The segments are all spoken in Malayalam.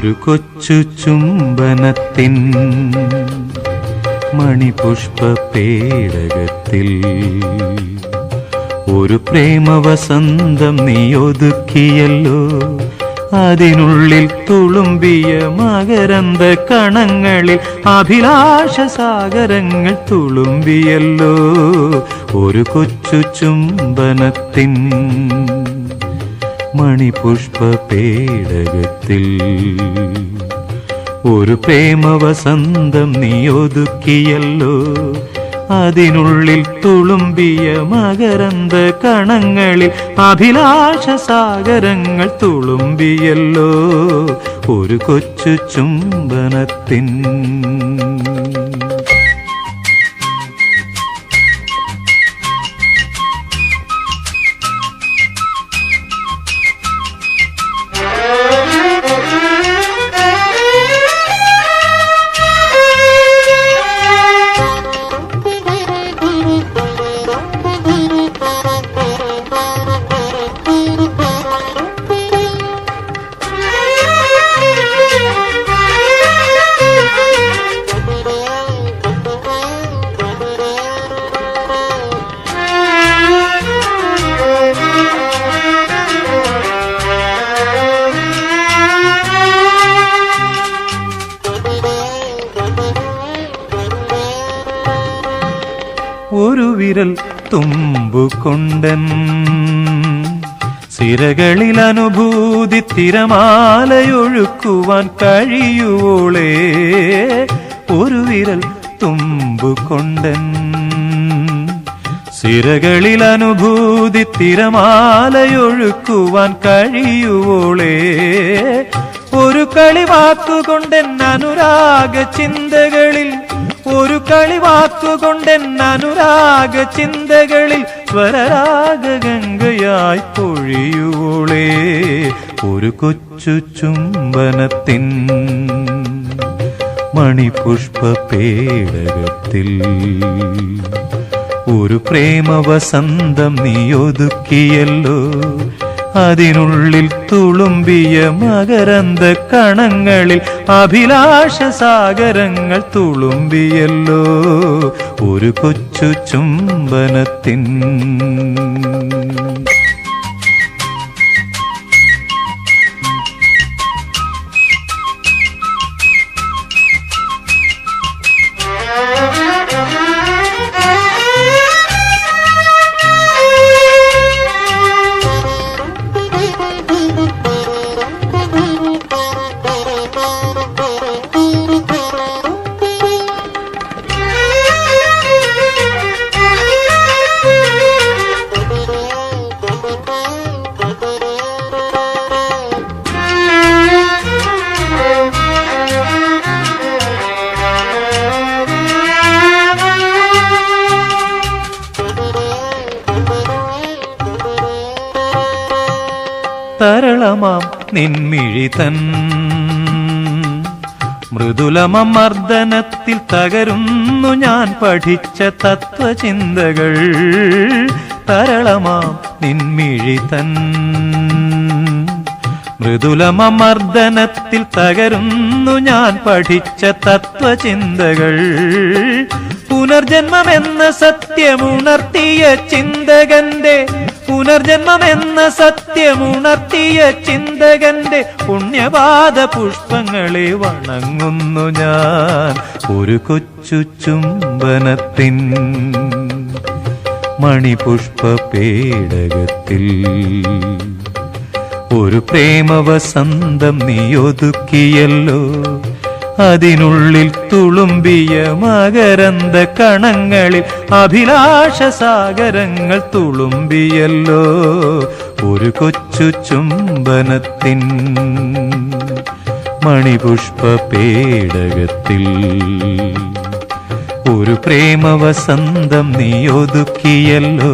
ഒരു കൊച്ചു ചുംബനത്തിൻ മണിപുഷ്പ പേടകത്തിൽ ഒരു പ്രേമവസന്തം നീ ഒതുക്കിയല്ലോ. അതിനുള്ളിൽ തുളുമ്പിയ മകരന്ത കണങ്ങളിൽ അഭിലാഷ സാഗരങ്ങൾ തുളുമ്പിയല്ലോ. ഒരു കൊച്ചു ചുംബനത്തിൻ മണിപുഷ്പ പേടകത്തിൽ ഒരു പ്രേമവസന്തം നീ ഒതുക്കിയല്ലോ. അതിനുള്ളിൽ തുളുമ്പിയ മകരന്ത കണങ്ങളിൽ അഭിലാഷ സാഗരങ്ങൾ തുളുമ്പിയല്ലോ. ഒരു കൊച്ചു ചുംബനത്തിൻ ഒരു വിരൽ തുമ്പുകൊണ്ടൻ സിരകളിൽ അനുഭൂതി തിരമാലയൊഴുക്കുവാൻ കഴിയുവോളേ. ഒരു വിരൽ തുമ്പുകൊണ്ടൻ സിരകളിൽ അനുഭൂതി തിരമാലയൊഴുക്കുവാൻ കഴിയുവോളേ. ഒരു കളിവാക്കുകൊണ്ടെൻ അനുരാഗ ചിന്തകളിൽ ഒരു കളിവാക്കുകൊണ്ടെൻ അനുരാഗ ചിന്തകളിൽ സ്വരരാഗംഗയായി പൊഴിയുവോളേ. ഒരു കൊച്ചു ചുംബനത്തിൻ മണിപുഷ്പ പേടകത്തിൽ ഒരു പ്രേമവസന്തം നീ ഒതുക്കിയല്ലോ. അതിനുള്ളിൽ തുളുമ്പിയ മകരന്ത കണങ്ങളിൽ അഭിലാഷ സാഗരങ്ങൾ തുളുമ്പിയല്ലോ. ഒരു കൊച്ചു ചുംബനത്തിൻ തരളമാം നിൻമിഴി തൻ മൃദുലമം മർദ്ദനത്തിൽ തകരുന്നു ഞാൻ പഠിച്ച തത്വചിന്തകൾ. തരളമാം നിൻമിഴി തൻ മൃദുലമം മർദ്ദനത്തിൽ തകരുന്നു ഞാൻ പഠിച്ച തത്വചിന്തകൾ. പുനർജന്മമെന്ന സത്യമുണർത്തിയ ചിന്തകന്റെ പുനർജന്മമെന്ന സത്യമുണർത്തിയ ചിന്തകന്റെ പുണ്യപാദ പുഷ്പങ്ങളെ വണങ്ങുന്നു ഞാൻ. ഒരു കൊച്ചു ചുംബനത്തിൻ മണിപുഷ്പ പേടകത്തിൽ ഒരു പ്രേമവസന്തം നീ ഒതുക്കിയല്ലോ. അതിനുള്ളിൽ തുളുമ്പിയ മകരന്ത കണങ്ങളിൽ അഭിലാഷ സാഗരങ്ങൾ തുളുമ്പിയല്ലോ. ഒരു കൊച്ചു ചുംബനത്തിൻ മണിപുഷ്പ പേടകത്തിൽ ഒരു പ്രേമവസന്തം നീ ഒതുക്കിയല്ലോ.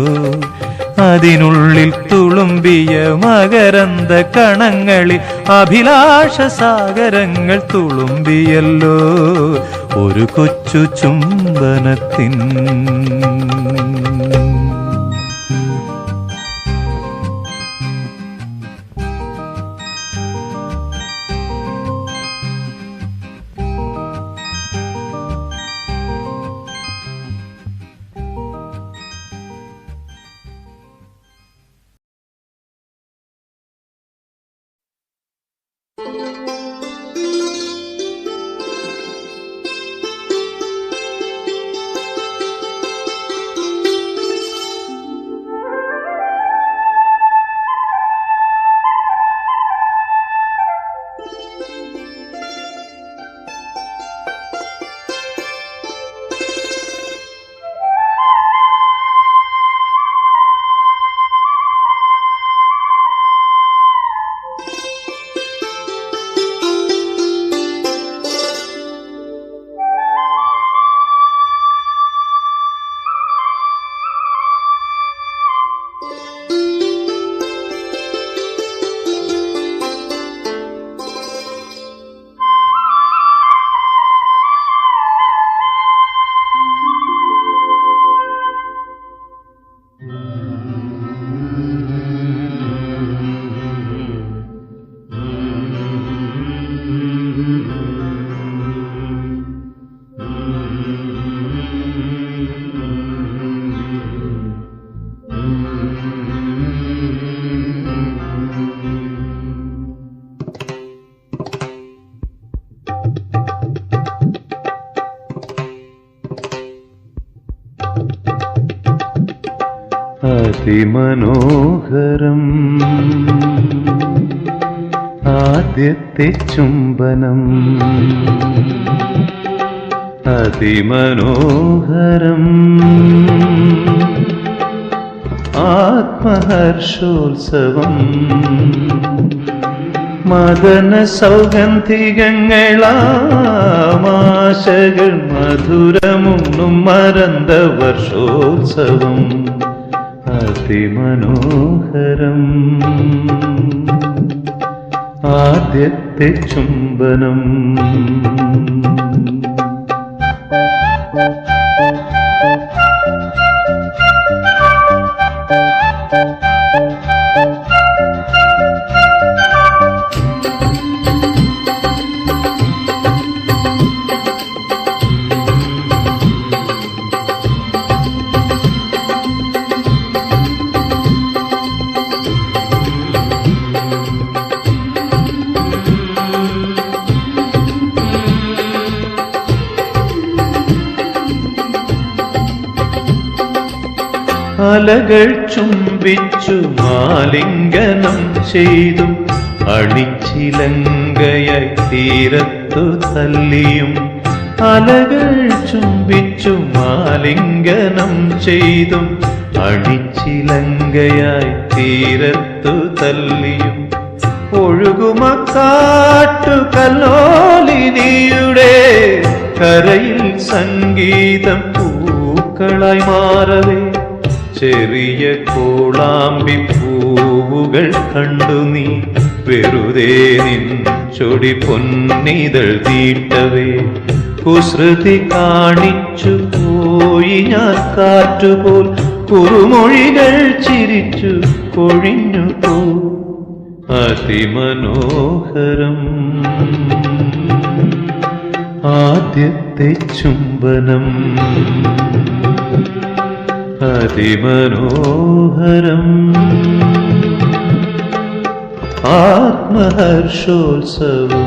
അതിനുള്ളിൽ തുളുമ്പിയ മകരന്ത കണങ്ങളിൽ അഭിലാഷ സാഗരങ്ങൾ തുളുമ്പിയല്ലോ. ഒരു കൊച്ചു ചുംബനത്തിൻ അതിമനോഹരം ആദ്യത്തെ ചുംബനം അതിമനോഹരം ആത്മഹർഷോത്സവം മദന സൗഗന്ധികങ്ങളാമാശകൾ മധുരമുണ്ണും മരന്ത വർഷോത്സവം അതിമനോഹരം ആദ്യത്തെ ചുംബനം അലകൾ ചുംബിച്ചു മാലിംഗനം ചെയ്തും അണിച്ചിലങ്കയായി തീരത്തു തല്ലിയും അലകൾ ചുംബിച്ചു മാലിംഗനം ചെയ്തും അണിച്ചിലങ്കയായി തീരത്തു തല്ലിയും ഒഴുകുമക്കാട്ടു കല്ലോലിനിയുടെ കരയിൽ സംഗീതം പൂക്കളായി മാറവേ ചെറിയ കോളാമ്പി പൂവുകൾ കണ്ടു നീ വെറുതെ നിൻ ചൊടി പൊന്നിതൾ തീട്ടവേ കുസൃതി കാണിച്ചു പോയി ഞാൻ കാറ്റുപോൽ കുറുമൊഴികൾ ചിരിച്ചു കൊഴിഞ്ഞു പോ അതിമനോഹരം ആദ്യത്തെ ചുംബനം അതിമനോഹരം ആത്മഹർഷോത്സവം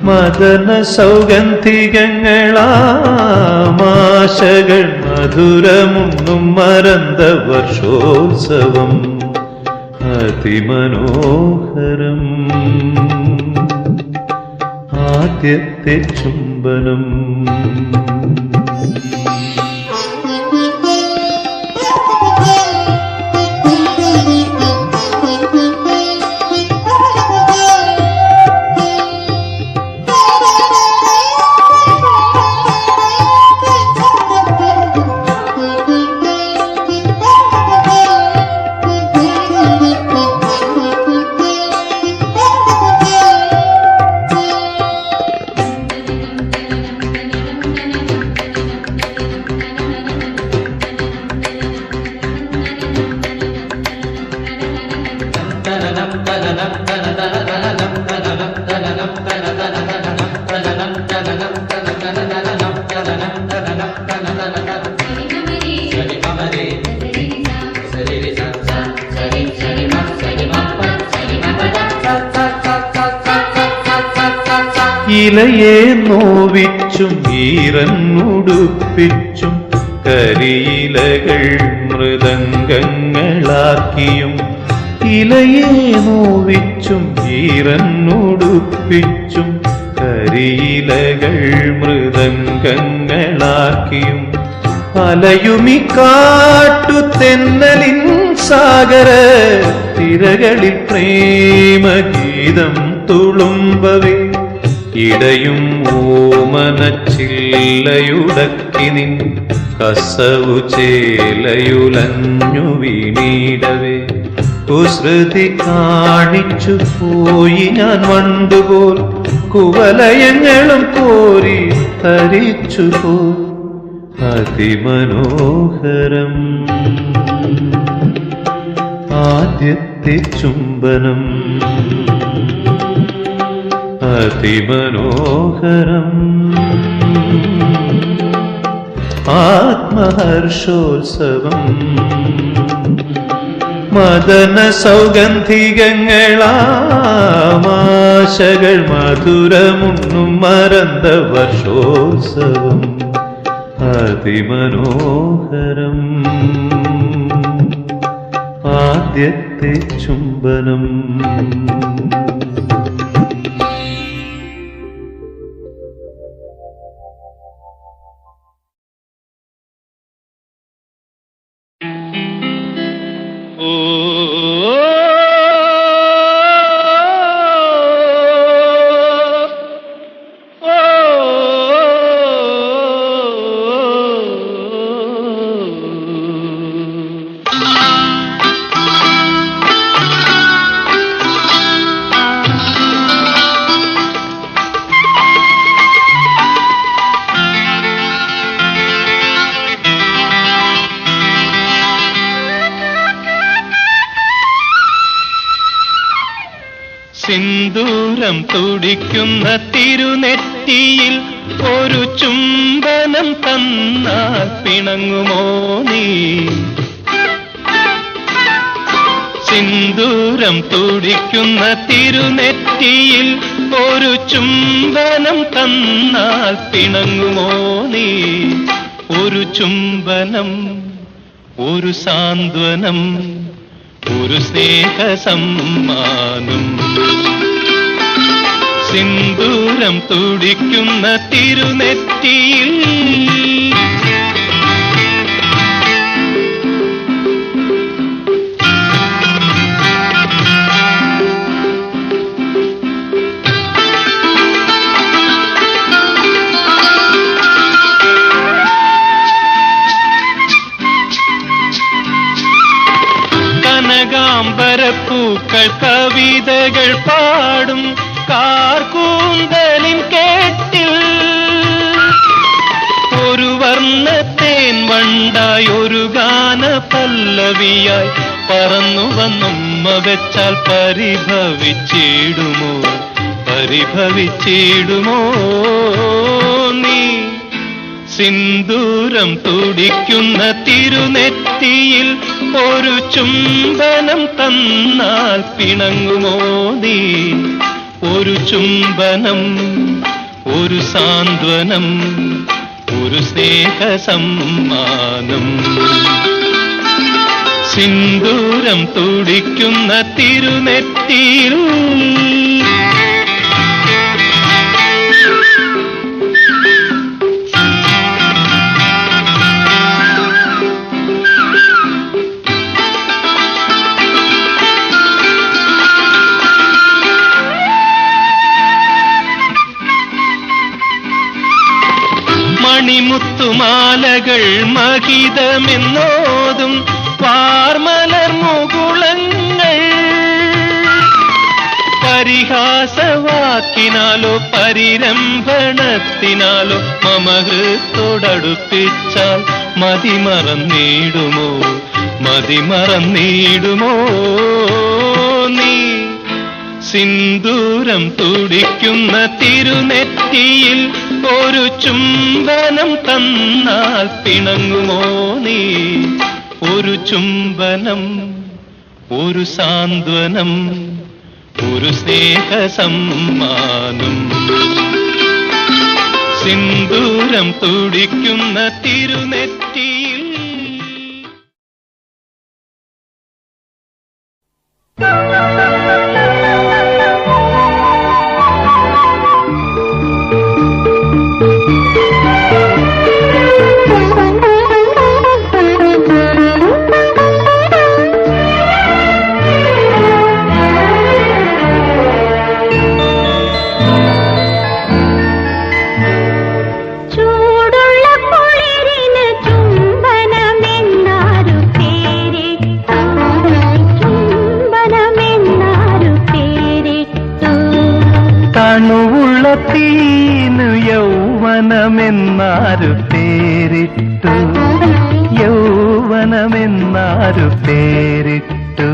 മദന സൗഗന്ധികങ്ങളാമാശകൾ മധുരമുണ്ണും മരന്ത വർഷോത്സവം അതിമനോഹരം ആദ്യത്തെ ചുംബനം ഇലയെ നോവിച്ചും ഈറന്നുടുപ്പിച്ചും കരിയിലകൾ മൃദംഗങ്ങളാക്കിയും ഇലയെ നോവിച്ചും ഈറന്നുടുപ്പിച്ചും കരിയിലകൾ മൃദംഗങ്ങളാക്കിയും അലയുമി കാട്ടു തെന്നലിൻ സാഗര തിരകളിൽ പ്രേമഗീതം തുളുമ്പവേ ഇടയും ഓമനച്ചില്ലയുടക്കി നിൻ കസവു ചേലയുലഞ്ഞു വീണീടവേ കുസൃതി കാണിച്ചു പോയി ഞാൻ വണ്ടുപോൽ കുവലയങ്ങളും കോരി തരിച്ചു പോ അതിമനോഹരം ആദ്യത്തെ ചുംബനം അതിമനോഹരം ആത്മഹർഷോത്സവം മദന സൗഗന്ധികങ്ങളാമാശകൾ മധുരമുണ്ണും മരന്ത വർഷോത്സവം അതിമനോഹരം ആദ്യത്തെ ചുംബനം. സിന്ദൂരം തുടിക്കുന്ന തിരുനെറ്റിയിൽ ഒരു ചുംബനം തന്നാൽ പിണങ്ങുമോ നീ? സിന്ദൂരം തുടിക്കുന്ന തിരുനെറ്റിയിൽ ഒരു ചുംബനം തന്നാൽ പിണങ്ങുമോ നീ? ഒരു ചുംബനം, ഒരു സാന്ത്വനം, ഒരു സ്നേഹസമ്മാനം. സിന്ദൂരം തുടിക്കുന്ന തിരുനെറ്റിയിൽ കനകാംബരപ്പൂക്കൾ കവിതകൾ പാടും കാർകൂന്തലിൻ കേട്ടിൽ ഒരു വർണ്ണത്തേൻ വണ്ടായി ഒരു ഗാന പല്ലവിയായി പറന്നു വന്നുമ്മ വെച്ചാൽ പരിഭവിച്ചിടുമോ, പരിഭവിച്ചിടുമോ നീ? സിന്ദൂരം തുടിക്കുന്ന തിരുനെറ്റിയിൽ ഒരു ചുംബനം തന്നാൽ പിണങ്ങുമോ നീ? ഒരു ചുംബനം, ഒരു സാന്ത്വനം, ഒരു സ്നേഹസമ്മാനം. സിന്ദൂരം തുടിക്കുന്ന തിരുനെറ്റിയിൽ മണിമുത്തുമാലകൾ മഹിതമെന്നോതും വാർമലർ മുകുളങ്ങൾ പരിഹാസവാക്കിനാലോ പരിരംഭണത്തിനാലോ മമഹൃത്തോടടുപ്പിച്ചാൽ മതിമറന്നിടുമോ, മതിമറന്നിടുമോ നീ? സിന്ദൂരം തുടിക്കുന്ന തിരുനെറ്റിയിൽ ഒരു ചുംബനം തന്നാൽ പിണങ്ങുമോ നീ? ഒരു ചുംബനം, ഒരു സാന്ത്വനം, ഒരു സ്നേഹസമ്മാനം. സിന്ദൂരം തുടിക്കുന്ന തിരുനെറ്റിയിൽ തീനു യൗവനമെന്നാരു പേരിട്ടു, യൗവനമെന്നാരു പേരിട്ടു.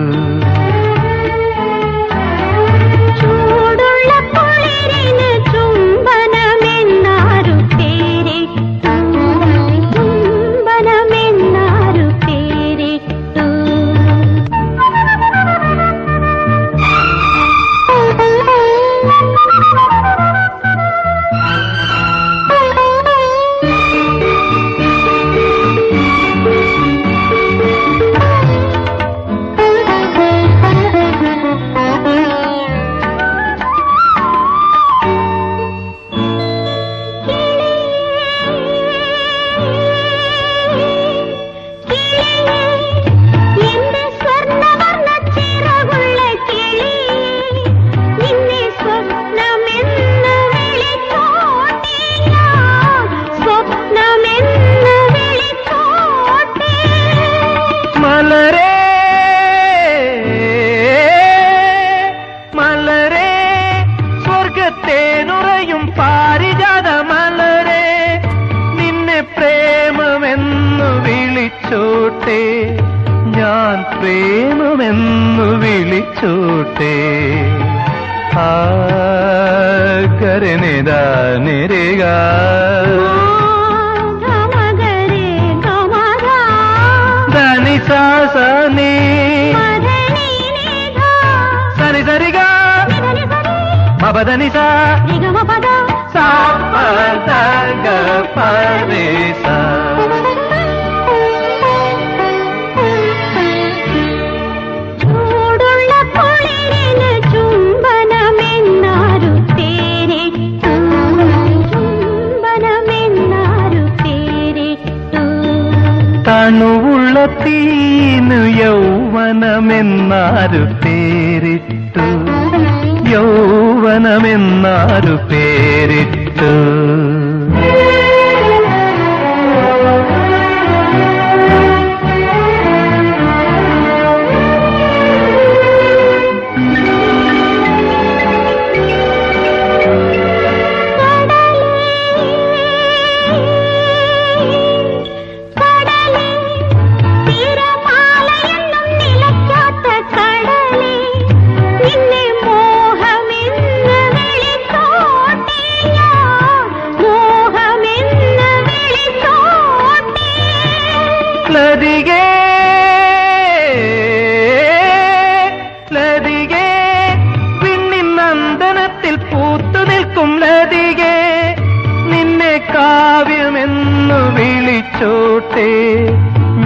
നിരക ധനി സാസനി സനി സരിഗ മപദനി സാ സാ പദ പരേ സാ തണുവുള്ള തീനു യൗവനമെന്നാരു പേരിട്ടു യൗവനമെന്നാരു പേരിട്ടു ലതികേ ലതികേ പിന്നിൻ നന്ദനത്തിൽ പൂത്തു നിൽക്കും ലതികേ നിന്നെ കാവ്യമെന്നു വിളിച്ചോട്ടെ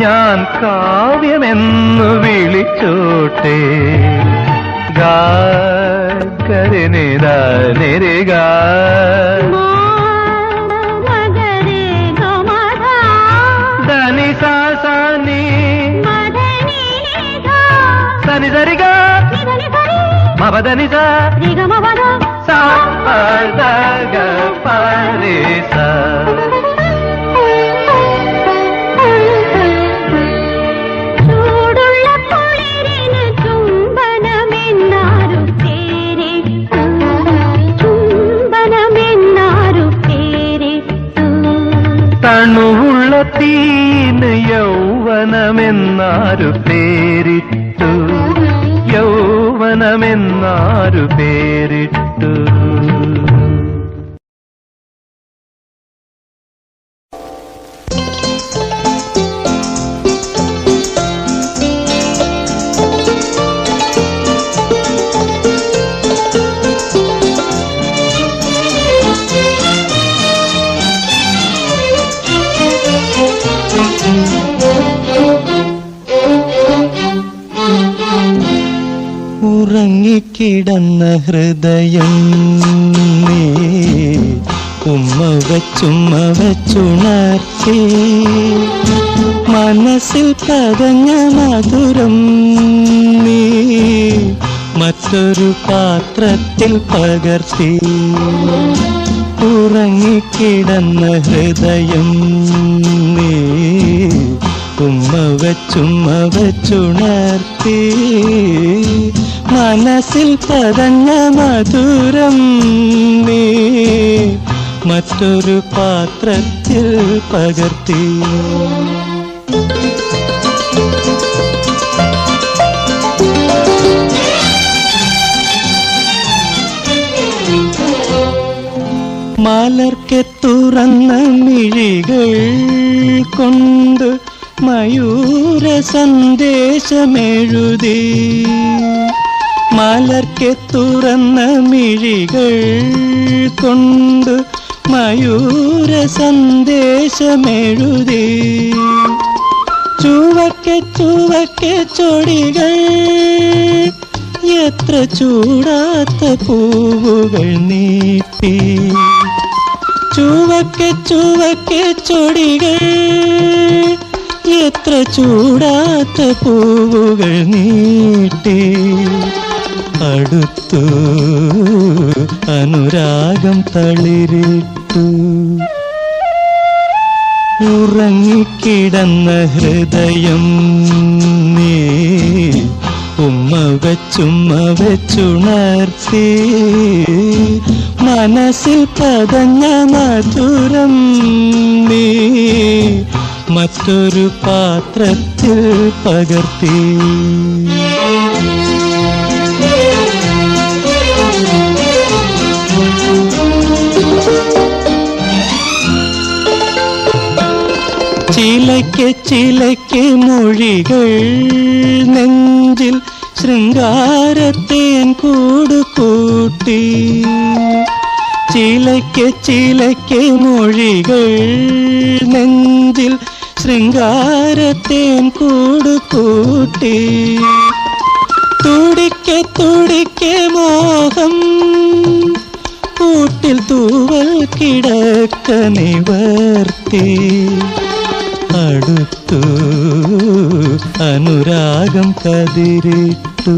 ഞാൻ കാവ്യമെന്നു വിളിച്ചോട്ടെ ഗാ നിരക ധനി സാസാനി സനി സരിഗ മപദനി സാ സാ പദ പരേ സാ തണുവുള്ള തീന് യൗവനമെന്നാരു പേരിട്ടു യൗവനമെന്നാരു പേരിട്ടു ഉറങ്ങിക്കിടന്ന ഹൃദയം നീ ഉമ്മ വച്ചുണർത്തി മനസ്സിൽ പതഞ്ഞ മധുരം നീ മറ്റൊരു പാത്രത്തിൽ പകർത്തി ഉറങ്ങിക്കിടന്ന ഹൃദയം നീ ഉമ്മ വച്ചുണർത്തി മനസ്സിൽ പതഞ്ഞ മധുരം നീ മറ്റൊരു പാത്രത്തിൽ പകർത്തി മലർക്കെ തുറന്ന മിഴികൾ കൊണ്ട് മയൂര സന്ദേശമെഴുതി മലർക്കെ തുറന്ന മിഴികൾ കൊണ്ട് മയൂര സന്ദേശമെഴുതി ചുവക്കെ ചുവക്കെ ചൊടികൾ എത്ര ചൂടാത്ത പൂവുകൾ നീട്ടി ചുവക്കെ ചുവക്കെ ചൊടികൾ എത്ര ചൂടാത്ത പൂവുകൾ നീട്ടി അടുത്തു അനുരാഗം തളിരിട്ടു ഉറങ്ങിക്കിടന്ന ഹൃദയം നീ ഉമ്മ വച്ചുണർത്തി മനസ്സിൽ പതഞ്ഞ മധുരം നീ മറ്റൊരു പാത്രത്തിൽ പകർത്തി ചിലയ്ക്ക് മൊഴികൾ നെഞ്ചിൽ ശൃംഗാരത്തേൻ കൂടുകൂട്ടി. ചിലയ്ക്ക് മൊഴികൾ നെഞ്ചിൽ ശൃംഗാരത്തേൻ കൂടുകൂട്ടി. തുടിക്കെ മോഹം കൂട്ടിൽ തൂവൽ കിടക്ക നിവർത്തി. അടുത്തു അനുരാഗം കതിരിട്ടു.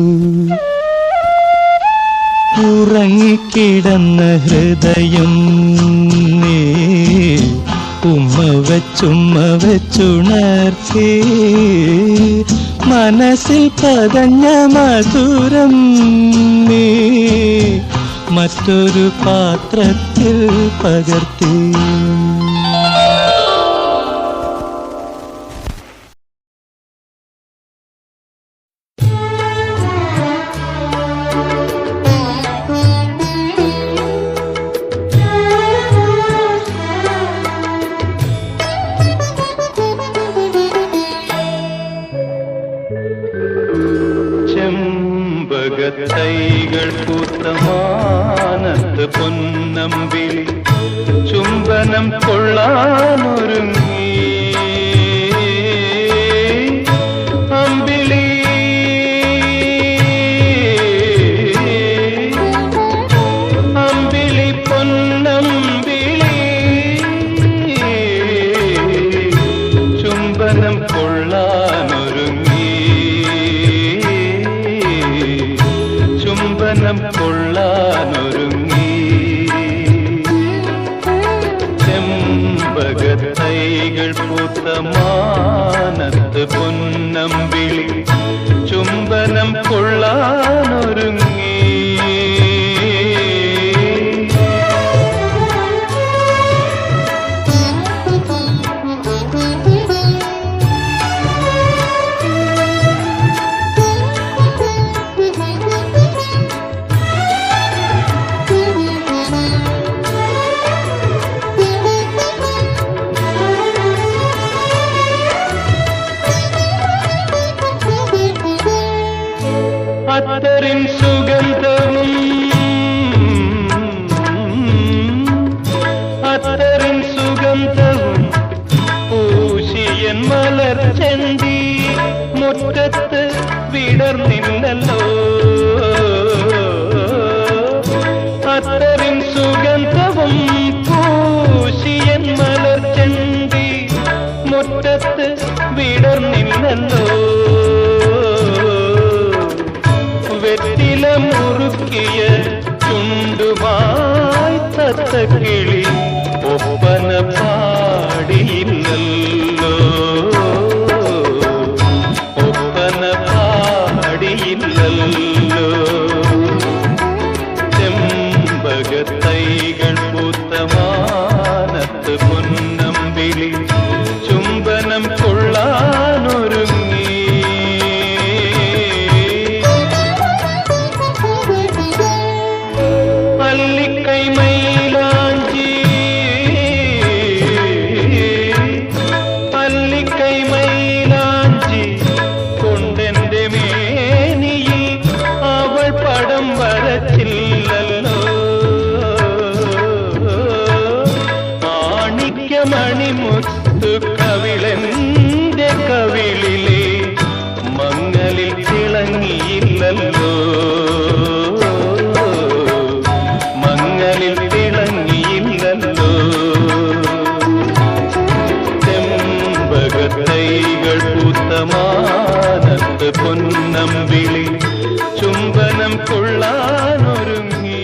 ഉറങ്ങിക്കിടന്ന ഹൃദയം നീ ഉമ്മ വെച്ചുണർത്തി. മനസ്സിൽ പതഞ്ഞ മധുരം നീ മറ്റൊരു പാത്രത്തിൽ പകർത്തി. ചെമ്പകത്തൈകൾ പൂത്ത മാനത്ത് പൊന്നമ്പിളി ചുംബനം കൊള്ളാനൊരുങ്ങി. അമ്പിളി അമ്പിളി പൊന്നമ്പിളി ചുംബനം കൊള്ളാനൊരുങ്ങി. ചുംബനം കൊള്ളാനൊരുങ്ങി. ചെമ്പകത്തൈകൾ പൂത്ത മാനത്ത് പൊന്നമ്പിളി ചുംബനം കൊള്ളാനൊരുങ്ങി. അത്തറിൻ സുഗന്ധവും അത്തറിൻ സുഗന്ധവും പൂശിയൻ മലർച്ചെണ്ടി മുറ്റത്ത് വിടർന്നില്ലല്ലോ. അത്തറിൻ സുഗന്ധവും പൂശിയൻ മലർച്ചെണ്ടി മുറ്റത്ത് വിടർന്നില്ലല്ലോ. വെറ്റില മുറുക്കിയ ചുണ്ടുമായി തത്തക്കിളി ഒപ്പന പാടിയില്ലല്ലോ. ഒപ്പന പാടിയില്ലല്ലോ. ചെമ്പകത്തൈകൾ പൂത്ത മാനത്ത് പൊന്നമ്പിളി ചുംബനം കൊള്ളാനൊരുങ്ങി. അല്ലിക്കൈ മൈലാഞ്ചി അല്ലിക്കൈ മൈലാഞ്ചി കൊണ്ടെന്റെ മേനിയിൽ അവൾ പടം വരച്ചില്ലല്ലോ. മാണിക്യമണിമുത്തു കവിളെന്റെ കവിളിലെ മങ്ങലിൽ തിളങ്ങിയില്ലല്ലോ. മങ്ങലിൽ തിളങ്ങിയില്ലല്ലോ. ചെമ്പകത്തൈകൾ പൂത്ത മാനത്ത് പൊന്നമ്പിളി ചുംബനം കൊള്ളാനൊരുങ്ങി.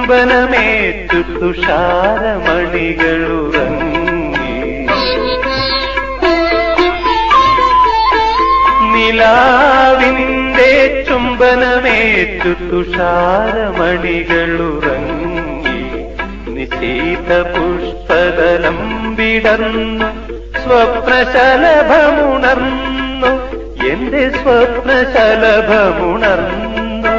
ചുംബനമേറ്റു തുഷാരമണികളുറങ്ങി നിലാവിന്റെ ചുംബനമേറ്റു തുഷാരമണികളുറങ്ങി നിശീത പുഷ്പതലം വിടർന്നു സ്വപ്നശലഭമുണർന്നു എന്റെ സ്വപ്നശലഭമുണർന്നു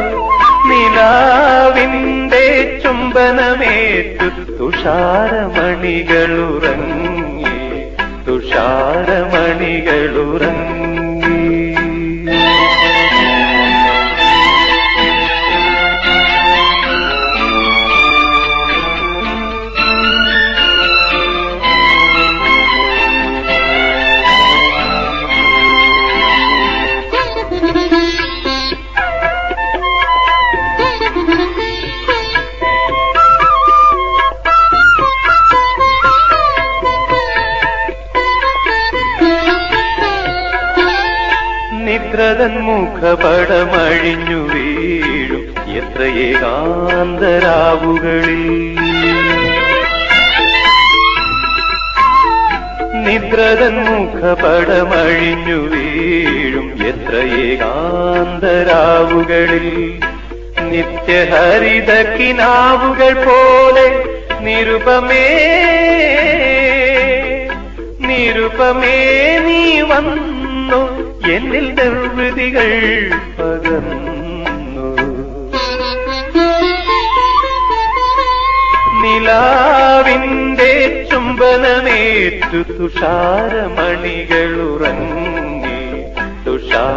നിലാവിന്റെ ചുംബനമേറ്റു തുഷാരമണികളുറങ്ങി തുഷാരമണികളുറങ്ങി നിദ്രതൻ മുഖപടമഴിഞ്ഞു വീഴും എത്ര ഏകാന്തരാവുകളിൽ നിദ്രതൻ മുഖപടമഴിഞ്ഞു വീഴും എത്ര ഏകാന്തരാവുകളിൽ നിത്യഹരിത കിനാവുകൾ പോലെ നിരുപമേ നിരുപമേ നീ വന്നു എന്നിൽ നിർവൃതികൾ പകർന്നു നിലാവിന്റെ ചുംബനമേറ്റു തുഷാരമണികളുറങ്ങി തുഷാരമണികളുറങ്ങി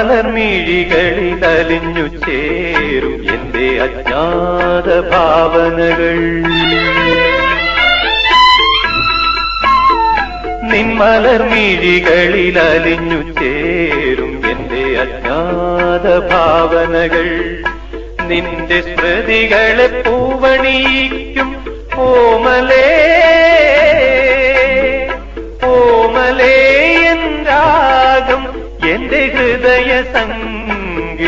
നിൻമലർമിഴികളിൽ അലിഞ്ഞു ചേരും എന്റെ അജ്ഞാത ഭാവനകൾ നിൻമലർമിഴികളിൽ അലിഞ്ഞു ചേരും എന്റെ അജ്ഞാത ഭാവനകൾ നിന്റെ സ്മൃതികളെ പൂവണിയിക്കും ഓമലേ ഓമലേ രാഗം എന്റെ ഹൃദയ സംഗീതം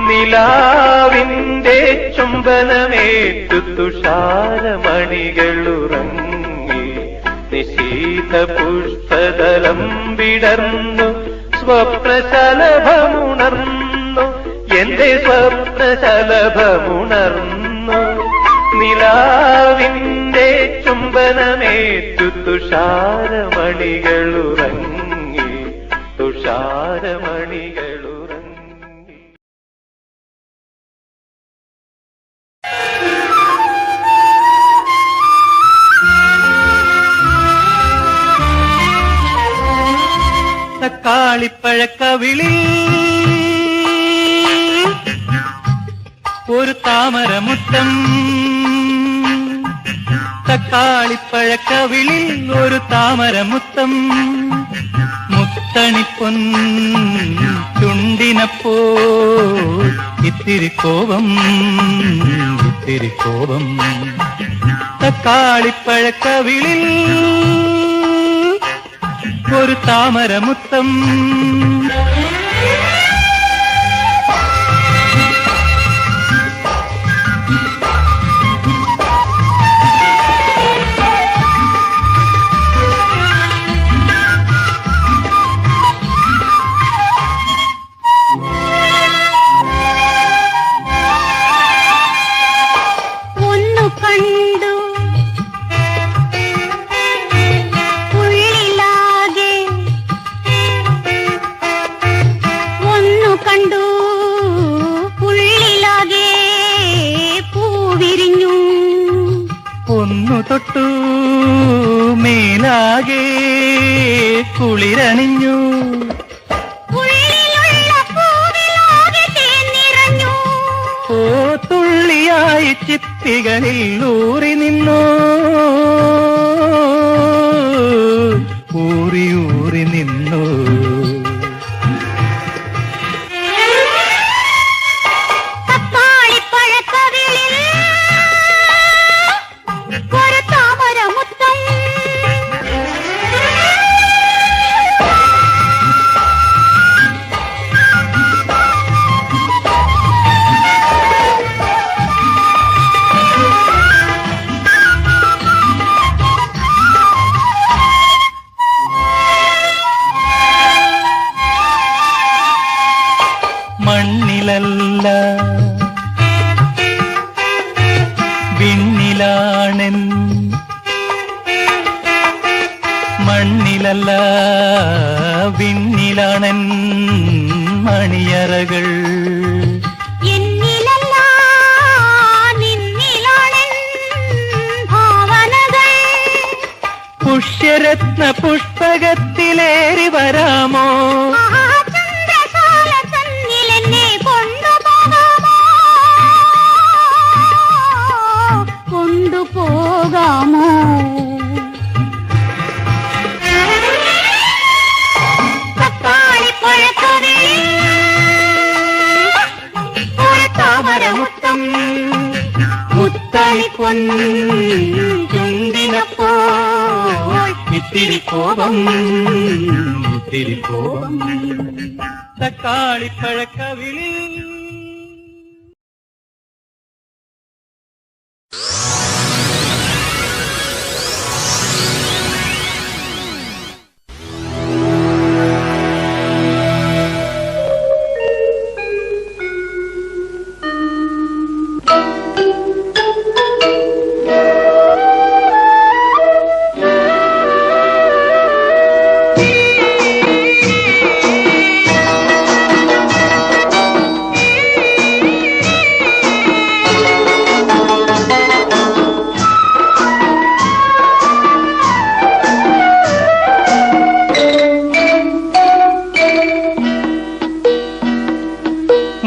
നിലാവിന്റെ ചുംബനമേറ്റു തുഷാരമണികളുറങ്ങി നിശീത പുഷ്പതലം വിടർന്നു സ്വപ്നശലഭമുണർന്നു എന്റെ സ്വപ്നശലഭമുണർന്നു നിലാവിന്റെ ചുംബനമേറ്റു തുഷാരമണികളുറങ്ങി തുഷാരമണികളുറങ്ങി തക്കാളിപ്പഴക്കവിളി ഒരു താമരമുത്തം തക്കാളിപ്പഴക്കവിളിൽ ഒരു താമരമുത്തം മുത്തണിപ്പൊൻ ചുണ്ടിനപ്പോ ഇത്തിരി കോപം തക്കാളിപ്പഴക്കവിളിൽ ഒരു താമരമുത്തം കുളിരണിഞ്ഞു. ഉള്ളിലുള്ള പൂവിലാകെ തേൻ നിറഞ്ഞു. ഓ തുള്ളിയായി ചിപ്പികളിൽ ഊറി നിന്നു, ഊറി ഊറി നിന്നു. തക്കാളിപ്പഴക്കവിളിൽ ഒരു താമരമുത്തം. മണ്ണിലല്ല വിണ്ണിലാണെൻ, മണ്ണിലല്ല വിണ്ണിലാണെൻ മണിയറകൾ. എന്നിലല്ല നിന്നിലാണെൻ ഭാവനകൾ. പുഷ്യരത്ന പുഷ്പകത്തിലേറി വരാമോ? ചന്ദ്രശാല തന്നിലെന്നെ കൊണ്ടുപോകാമോ? കൊണ്ടുപോകാമോ? തക്കാളിപ്പഴക്കവിളിൽ ഒരു താമരമുത്തം. മുത്തണിപ്പൊൻ ചുണ്ടിനപ്പോൾ ഇത്തിരി കോപം, ഇത്തിരി കോപം. തക്കാളിപ്പഴക്കവിളി.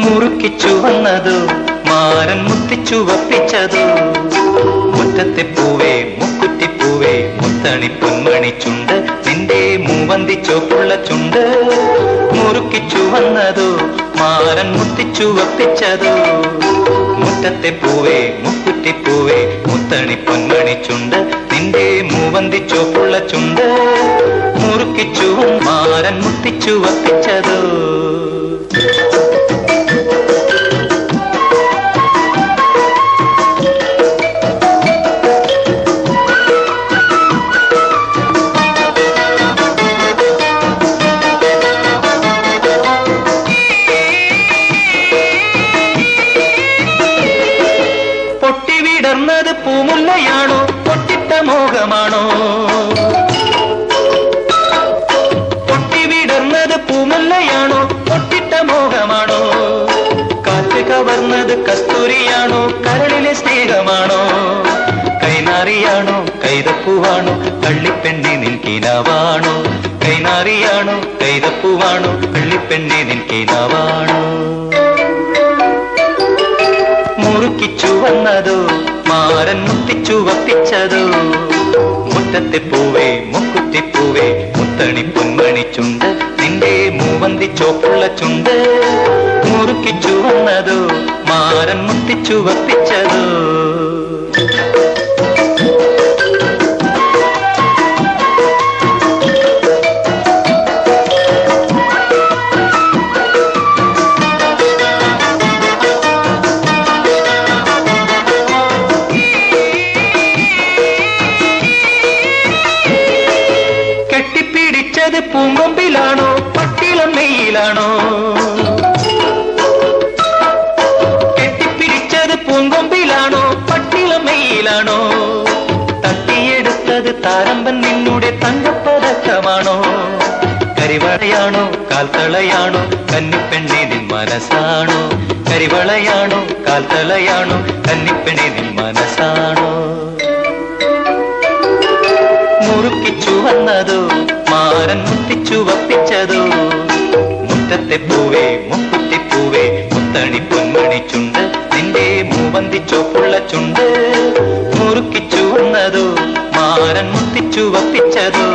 മുറുക്കിച്ചു വന്നതോ മാരൻ മുത്തിച്ചു വപ്പിച്ചതോ, മുറ്റത്തെ പൂവേ മുക്കുറ്റിപ്പൂവേ മുത്തണി പൊന്മണി ചുണ്ട്, നിന്റെ മൂവന്തി ചോപ്പുള്ള ചുണ്ട്. മുറുക്കിച്ചു വന്നതോ മാരൻ മുത്തിച്ചു വപ്പിച്ചതോ, മുറ്റത്തെ പൂവേ മുക്കുറ്റിപ്പൂവേ മുത്തണി പൊന്മണി ചുണ്ട്, നിന്റെ മൂവന്തി ചോപ്പുള്ള ചുണ്ട്. മുറുക്കിച്ചു മാരൻ മുത്തിച്ചു വപ്പിച്ചതോ. പൊട്ടിവിടർന്നത് പൂമുല്ലയാണോ പൊട്ടിട്ട മോഹമാണോ? പൊട്ടിവിടർന്നത് പൂമുല്ലയാണോ പൊട്ടിട്ട മോഹമാണോ? കാറ്റ് കവർന്നത് കസ്തൂരിയാണോ കരളിലെ സ്നേഹമാണോ? കൈനാറിയാണോ കൈതപ്പൂവാണോ കള്ളിപ്പെണ്ണി നിൻകിനാവാണോ? കൈനാറിയാണോ കൈതപ്പൂവാണോ കള്ളിപ്പെണ്ണി നിൻകിനാവാണോ? മുറുക്കിച്ചു വന്നതോ മാരൻ മുത്തിച്ചു വപ്പിച്ചതോ, മുറ്റത്തെ പൂവേ മുക്കുറ്റിപ്പൂവേ മുത്തണി പൊന്മണി ചുണ്ട്, നിന്റെ മൂവന്തി ചോപ്പുള്ള ചുണ്ട്. മുറുക്കിച്ചു വന്നതോ മാരൻ മുത്തിച്ചു വപ്പിച്ചതോ. പൂങ്കൊമ്പിലാണോ പട്ടിളം നെയ്യിലാണോ? കെട്ടിപ്പിടിച്ചത് പൂങ്കൊമ്പിലാണോ പട്ടിളം നെയ്യിലാണോ? തട്ടിയെടുത്തത് താരമ്പൻ നിന്നുടെ തങ്കപ്പതക്കമാണോ? കരിവളയാണോ കാൽത്തളയാണോ കന്നിപ്പെണ്ണി നിൻ മനസ്സാണോ? കരിവളയാണോ കാൽത്തളയാണോ കന്നിപ്പെണ്ണി നിൻ മനസ്സാണോ? മുറുക്കിച്ചു വന്നതോ മാരൻ മുത്തിച്ചുവപ്പിച്ചതോ മുറ്റത്തെ പൂവേ മുക്കുറ്റിപ്പൂവേ മുത്തണി പൊന്മണി ചുണ്ട് നിന്റെ മൂവന്തിച്ചോപ്പുള്ള ചുണ്ട് മുറുക്കിച്ചു വന്നതോ മാരൻ മുത്തിച്ചുവപ്പിച്ചതോ.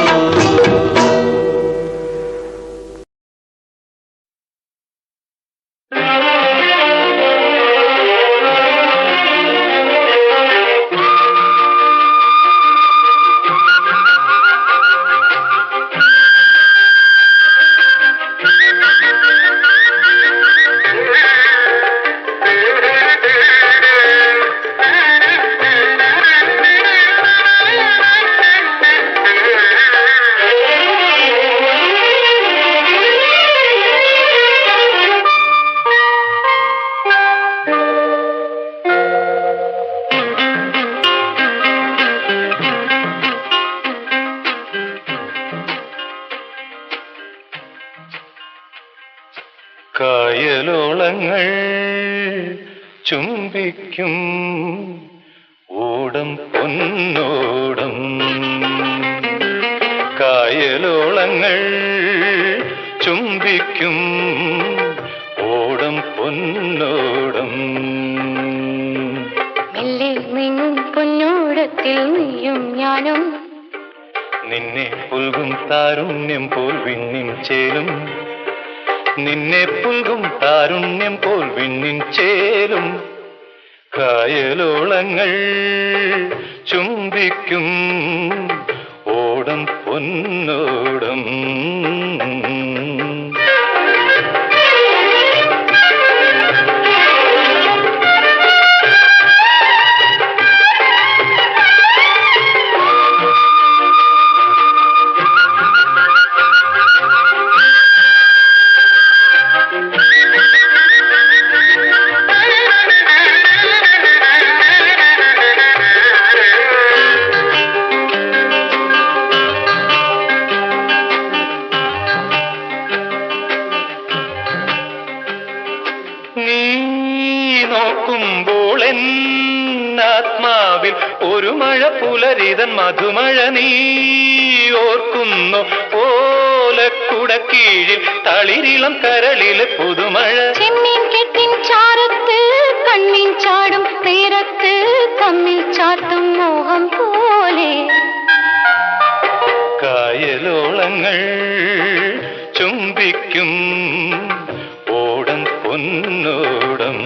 കായലോളങ്ങൾ ചുംബിക്കും ഓടം പൊന്നോടം. കായലോളങ്ങൾ ചുംബിക്കും ഓടം പൊന്നോടം. മെല്ലെ മിന്നും പൊന്നോടത്തിൽ നീയും ഞാനും നിന്നെ പുൽകും താരുണ്യം പോൽ വിണ്ണിൻ ചേലും. നിന്നെ പുൽകും താരുണ്യം പോൽ വിണ്ണിൻ ചേലും. കായലോളങ്ങൾ ചുംബിക്കും ഓടം പൊന്നോടം. ആത്മാവിൽ ഒരു മഴ പുലരിതൻ മധുമഴ നീ ഓർക്കുന്നു. ഓലക്കുടക്കീഴിൽ തളിരിളം കരളിലെ പുതുമഴ. ചെമ്മീൻ കെട്ടിൻ ചാരത്ത് കണ്ണീൻ ചാടും നേരത്ത് തമ്മിൽ ചാർത്തും മോഹം പോലെ. കായലോളങ്ങൾ ചുംബിക്കും ഓടം പൊന്നോടം.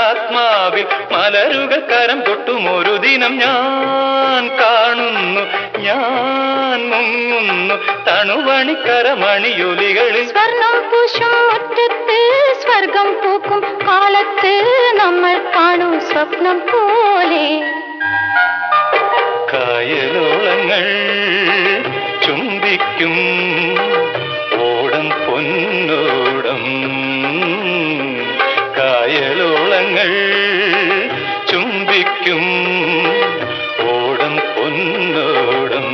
ആത്മാവിൽ മലരുകൾ കരം തൊട്ടും ഒരു ദിനം ഞാൻ കാണുന്നു. ഞാൻ മുങ്ങുന്നു തണുവണിക്കരമണിയൊലികളിൽ. സ്വർണം പൂശും മുറ്റത്ത് സ്വർഗം പൂക്കും കാലത്ത് നമ്മൾ കാണും സ്വപ്നം പോലെ. കായലോളങ്ങൾ ചുംബിക്കും ഓടം പൊന്നോടം. കായലോളങ്ങൾ ചുംബിക്കും ഓടം പൊന്നോടം.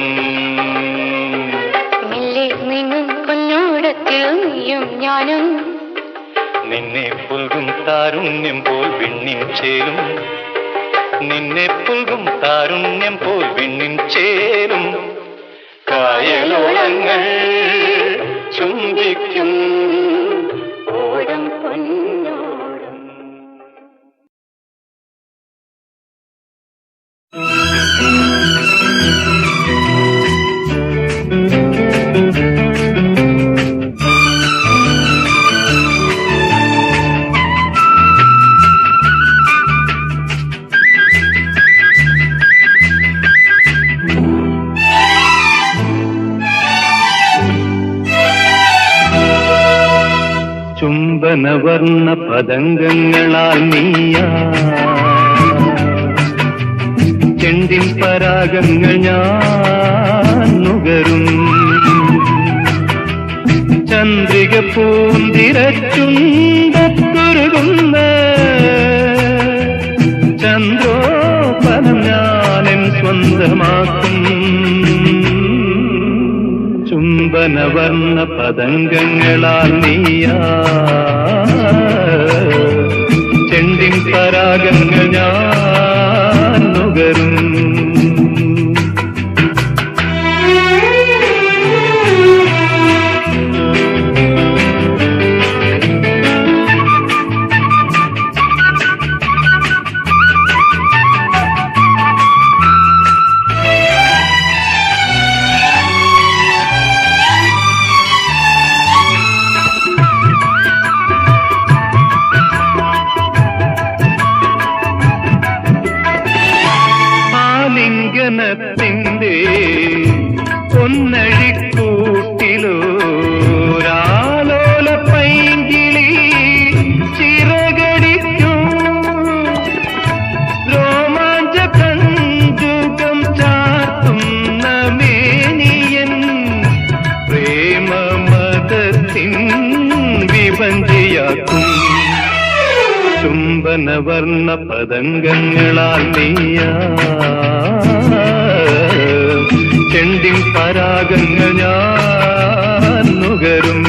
മെല്ലെ മിന്നും പൊന്നോടത്തിൽ നീയും ഞാനും നിന്നെ പുൽകും താരുണ്യം പോൽ വിണ്ണിൻ ചേലും. നിന്നെ പുൽകും താരുണ്യം പോൽ വിണ്ണിൻ ചേലും. കായലോളങ്ങൾ ചുംബിക്കും ഓടം പൊന്നോടം. ചുംബനവർണ്ണ പതംഗങ്ങളാൽ നീയാ ചെണ്ടിൻ പരാഗങ്ങൾ ഞാൻ നുകരും ചന്ദ്രിക പൂന്തിരച്ചുണ്ടത്തുരുകുന്ന ചന്ദ്രോപനം ഞാനെൻ സ്വന്തമാക്കും ചുംബനവർണ്ണ പതംഗങ്ങളാൽ നീയാ ചെണ്ടിൻ പരാഗങ്ങൾ ഞാൻ നുകരും ലിംഗനത്തിന്റെ പൊന്നഴിക്കൂട്ടിലോ രാലോല പൈങ്കിളി ചിറകടിക്കും രോമാഞ്ച കഞ്ചുകം ചാർത്തുന്ന മേനിയൻ പ്രേമമതത്തിൻ വിഭഞ്ചിയാക്കും ചുംബനവർണ്ണ പതംഗങ്ങളാൽ നീയാ ചെണ്ടിൻ പരാഗങ്ങൾ ഞാൻ നുകരും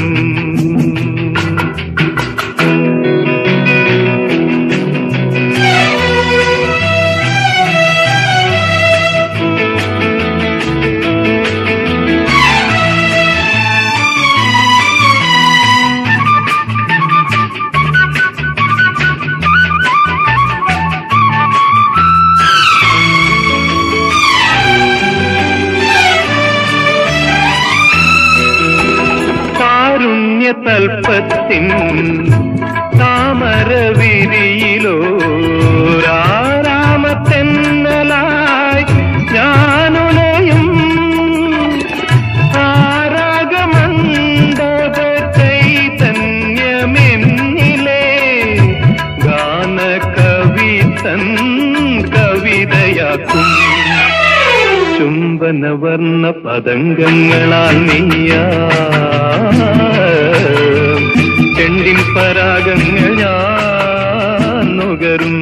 തൽപ്പത്തിൻ താമരവിരിയിലോ രാമത്തെന്നലായി ഞാനുലയും ആരാഗമണ്ഡപ ചൈതന്യമെന്നിലെ ഗാനകവിതൻ കവിതയാക്കും ചുംബനവർണ്ണ പതംഗങ്ങളാൽ നീയാ ചെണ്ടിൻ പരാഗങ്ങൾ ഞാൻ നുകരും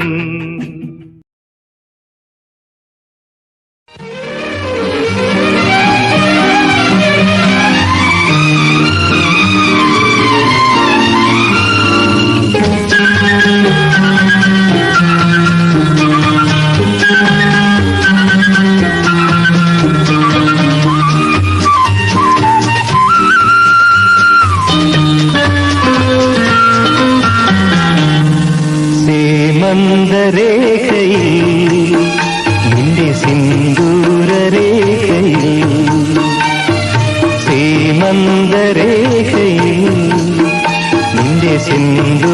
രേഖയിൽ നിന്റെ സിന്ദൂരരേഖയിൽ സീമന്തരേഖയിൽ നിന്റെ സിന്ദൂരരേഖയിൽ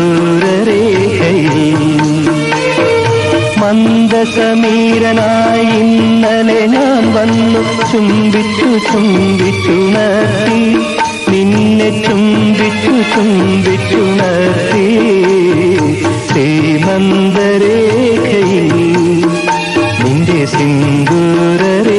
മന്ദസമീരനായി ഇന്നലെ ഞാൻ വന്നു ചുംബിച്ചു ചുംബിച്ചുണർത്തി നിന്നെ ചുംബിച്ചുണർത്തി ശ്രീമന്തരേഖയിൽ നിന്റെ സിന്ദൂരരേഖയിൽ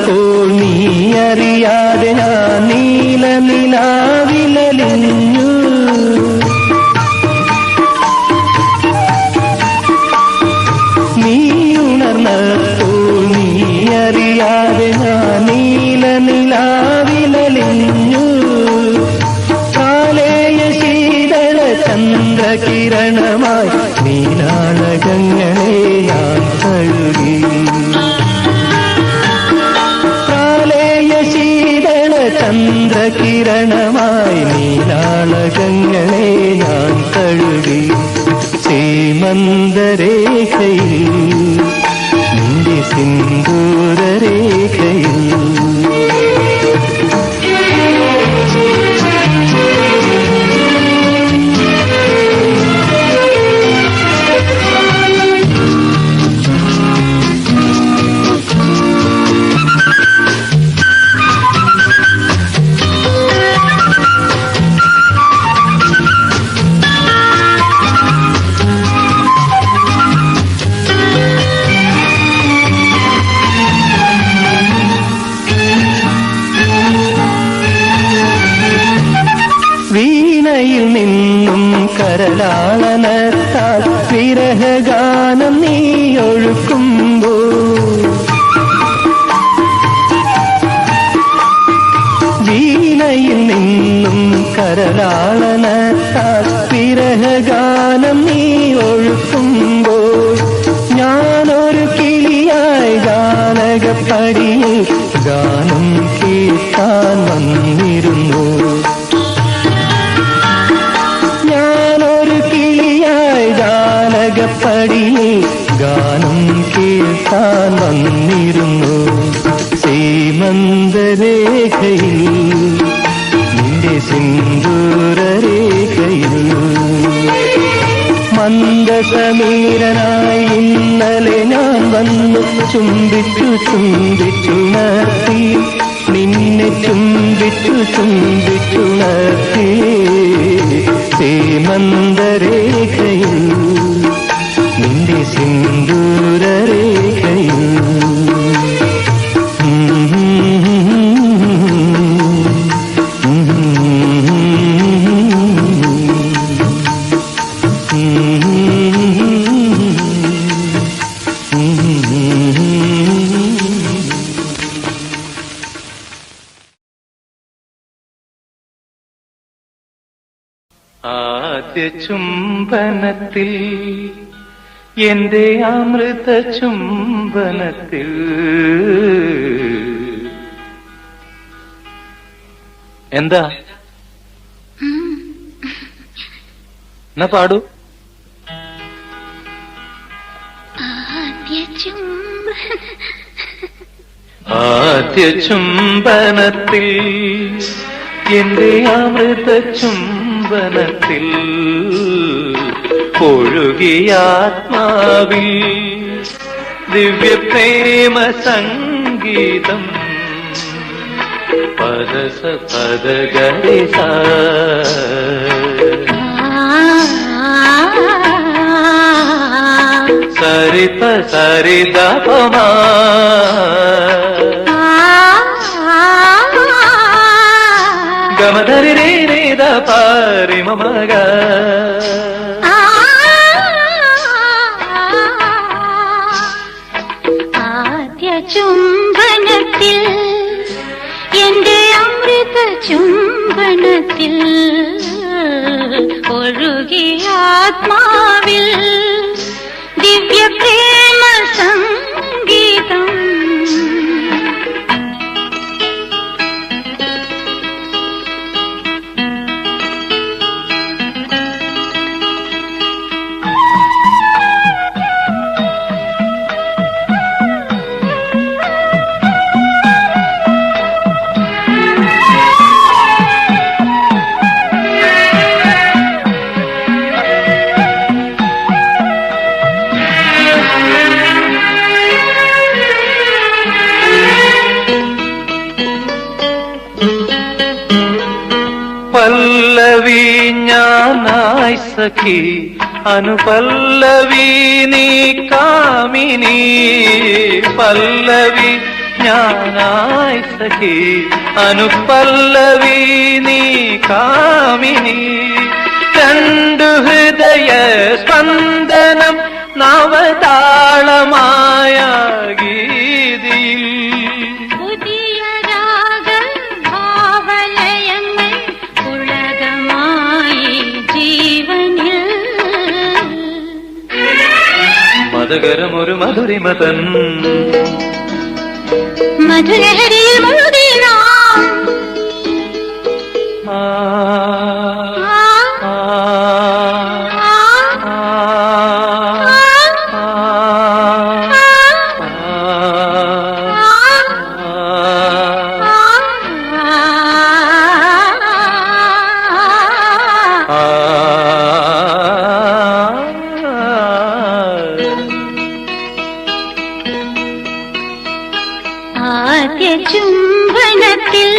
പ്പോൾ നീ അറിയാതെ ഞാൻ നീല നിലാവിലലിഞ്ഞു നീ ഉണർന്നപ്പോൾ നീ അറിയാതെ ഞാൻ നീല നിലാവിലലിഞ്ഞു കാലേയ ശീതള ചന്ദ്രകിരണമായി നീലാളകങ്ങളെ ഞാൻ കഴുകി ചന്ദ്രകിരണമായി നീലാളകങ്ങളെ ഞാൻ തഴുകി സീമന്തരേഖയിൽ നിന്റെ സിന്ദൂരരേഖയിൽ. വീണയിൽ നിന്നും കരലാളനത്താൽ വിരഹഗാനം നീ ഒഴുക്കുമ്പോൾ, വീണയിൽ നിന്നും കരലാളനത്താൽ വിരഹഗാനം നീ ഒഴുക്കുമ്പോൾ, ഞാനൊരു കിളിയായി ഗാനകപ്പടിയിൽ ഗാനം കേൾക്കാൻ വന്നിരുന്നു. ഗാനകപ്പടിയിൽ ഗാനം കേൾക്കാൻ വന്നിരുന്നു. സീമന്തരേഖയിൽ നിന്റെ സിന്ദൂരരേഖയിൽ. മന്ദസമീരനായി ഇന്നലെ ഞാൻ വന്നു ചുംബിച്ചു ചുംബിച്ചുണർത്തി, നിന്നെ ചുംബിച്ചു ചുംബിച്ചുണർത്തി. സീമന്തരേഖയിൽ നിന്റെ സിന്ദൂരരേഖയിൽ. ആദ്യ ചുംബനത്തിൽ എന്റെ അമൃത ചുംബനത്തിൽ എന്താ എന്നാ പാടൂ. ആദ്യ ചുംബനത്തിൽ എന്റെ അമൃത ചുംബനത്തിൽ ഒഴുകിയാത്മാവിൽ ദിവ്യപ്രേമ സംഗീതം. പദസ പദഗരിസ സരിത സരിത പമാ ഗമധരി രേ ര പാരി മമഗ. ആദ്യ ചുംബനത്തിൽ എന്റെ അമൃത ചുംബനത്തിൽ ഒഴുകിയ ആത്മാവിൽ ദിവ്യ പ്രേമ സംഗീതം. പല്ലവി ഞാനായി സഖി അനുപല്ലവി നീ കാമിനി. പല്ലവി ഞാനായി സഖി അനുപല്ലവി നീ കാമിനി. രണ്ടു ഹൃദയ സ്പന്ദനം നവതാളമായ ഗീതിയിൽ. പുതിയ രാഗ ഭാവലയങ്ങൾ പുളകമായി ജീവനിൽ. മധുകരമൊരു മധുരിമതൻ മധുരഹരിയിൽ മുഴുകി നാം ആ ആ ആദ്യ ചുംബനത്തിൽ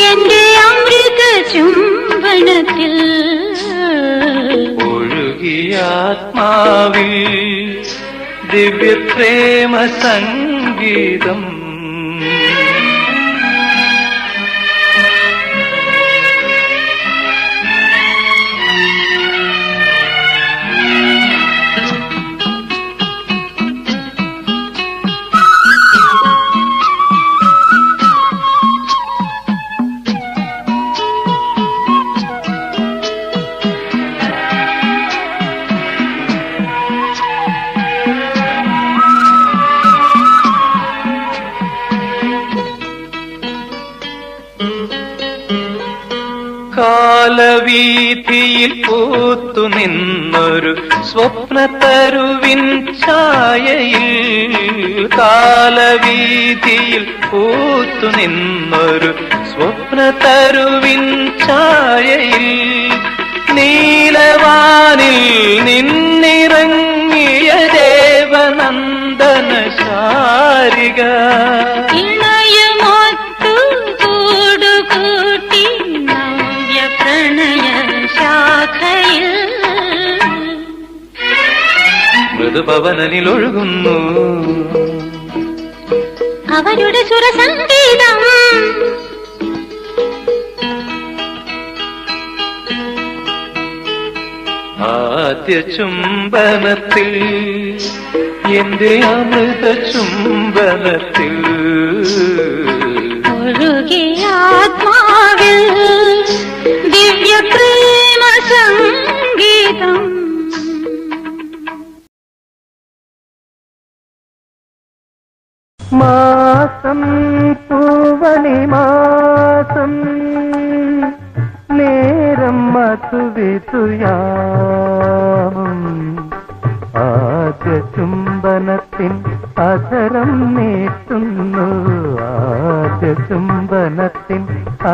എന്റെ അമൃത ചുംബനത്തിൽ ഒഴുകിയാത്മാവിൽ ദിവ്യപ്രേമ സംഗീതം കാലവീഥിയിൽ പൂത്തുനിന്നൊരു സ്വപ്നതരുവിൻ ഛായയിൽ കാലവീഥിയിൽ പൂത്തുനിന്നൊരു സ്വപ്നതരുവിൻ ഛായയിൽ നീലവാനിൽ നിന്നിറങ്ങിയ ദേവനന്ദന ശാരിക മൃദുപവനിൽ ഒഴുകുന്നു അവരുടെ സുരസംഗീതം ആദ്യ ചുംബനത്തിൽ എന്റെ അമൃത ചുംബനത്തിൽ ഒഴുകിയ ആത്മാവിൽ ദിവ്യപ്രേമ സംഗീതം മാസം പൂവണി മാസം നേരം മധുവിതുയാമും ആദ്യ ചുംബനത്തിൻ അധരം നീട്ടുന്നു ആദ്യ ചുംബനത്തിൻ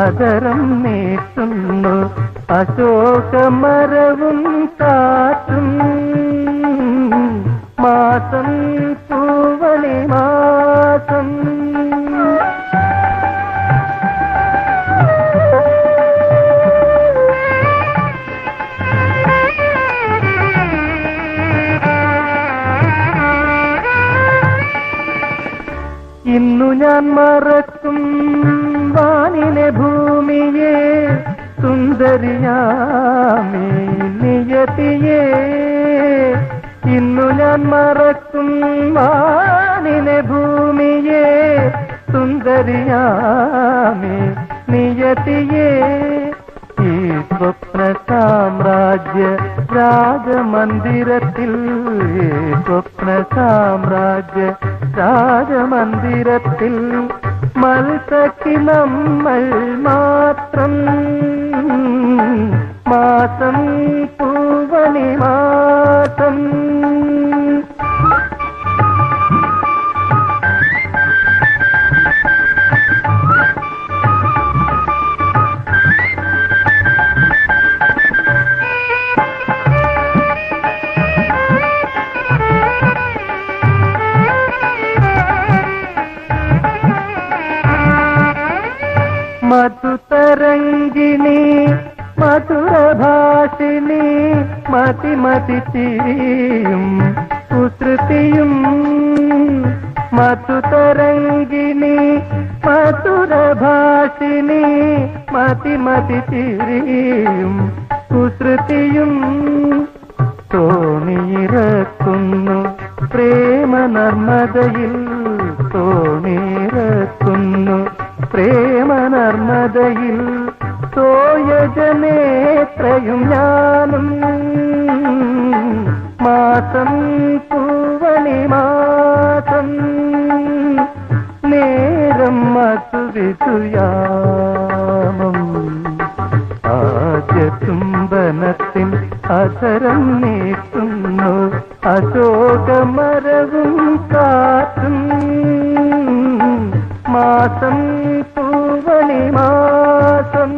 അധരം നീട്ടുന്നു അശോകമരവും കാറ്റും മാസം പൂവണി മാസം ഇന്നു ഞാൻ മറക്കും വാനിലെ ഭൂമിയെ സുന്ദരിയാമേ നിയതിയെ ഇന്നു ഞാൻ മറക്കും വാനിലെ ഭൂമിയെ സുന്ദരിയാമേ നിയതിയെ ഈ സ്വപ്ന സാമ്രാജ്യ രാജമന്ദിരത്തിൽ ഈ സ്വപ്ന സാമ്രാജ്യ രാജമന്ദിരത്തിൽ മത്സഖി നമ്മൾ മാത്രം മാസം പൂവണി മാസം മധുതരംഗിണി മധുരഭാഷിണി മതി ചിരിയും കുസൃതിയും മധുതരംഗിണി മധുരഭാഷിണി മതി ചിരിയും കുസൃതിയും തോണിയിറക്കുന്നു പ്രേമ നർമ്മദയിൽ തോണിയിറക്കുന്നു പ്രേമ നർമ്മദയിൽ സോയജനേത്രയും ഞാനും മാസം പൂവണി മാസം നേരം മധുവിതുയാമം അശോകമരവും കാറ്റും മാസം പൂവണി മാസം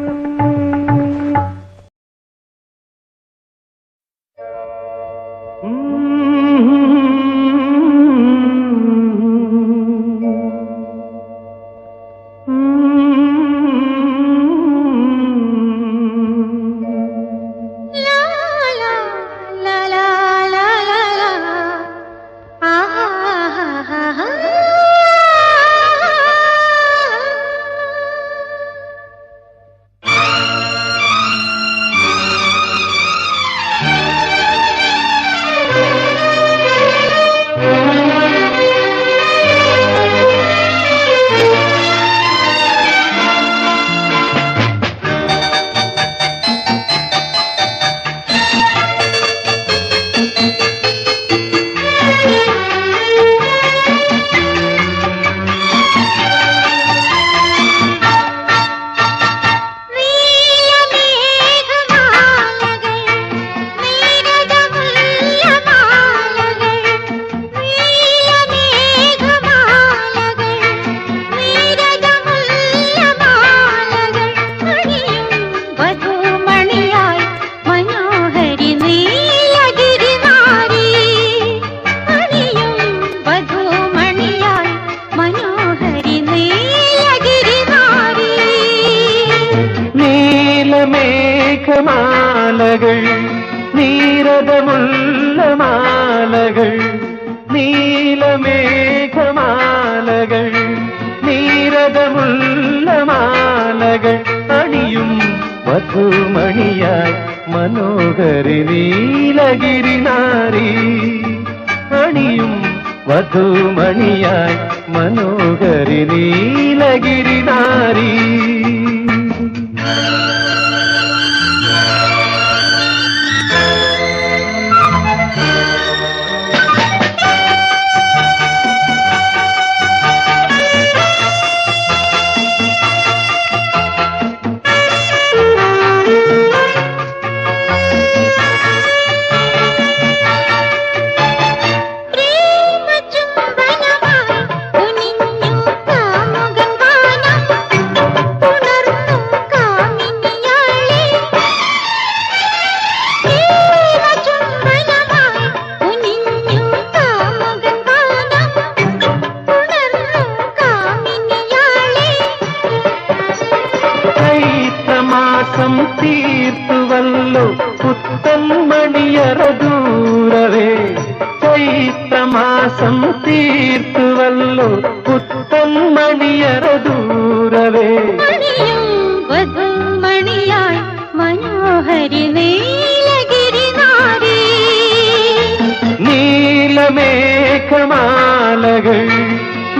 മേഘമാലകൾ നീരദമുള്ള മാലകൾ നീലമേഘമാലകൾ നീരദമുള്ള മാലകൾ അണിയും വധുമണിയായി മനോഹരി നീലഗിരി നാരി അണിയും വധുമണിയായി മനോഹരി നീലഗിരി നാരി മാസം തീർത്തുവല്ലോ പുത്തൻ മണിയറ ദൂരവേ ചൈത്രമാസം തീർത്തുവല്ലോ പുത്തൻ മണിയറ ദൂരവേ വധുമണിയായി മനോഹരി നീലഗിരി നാരി നീലമേഘമാലകൾ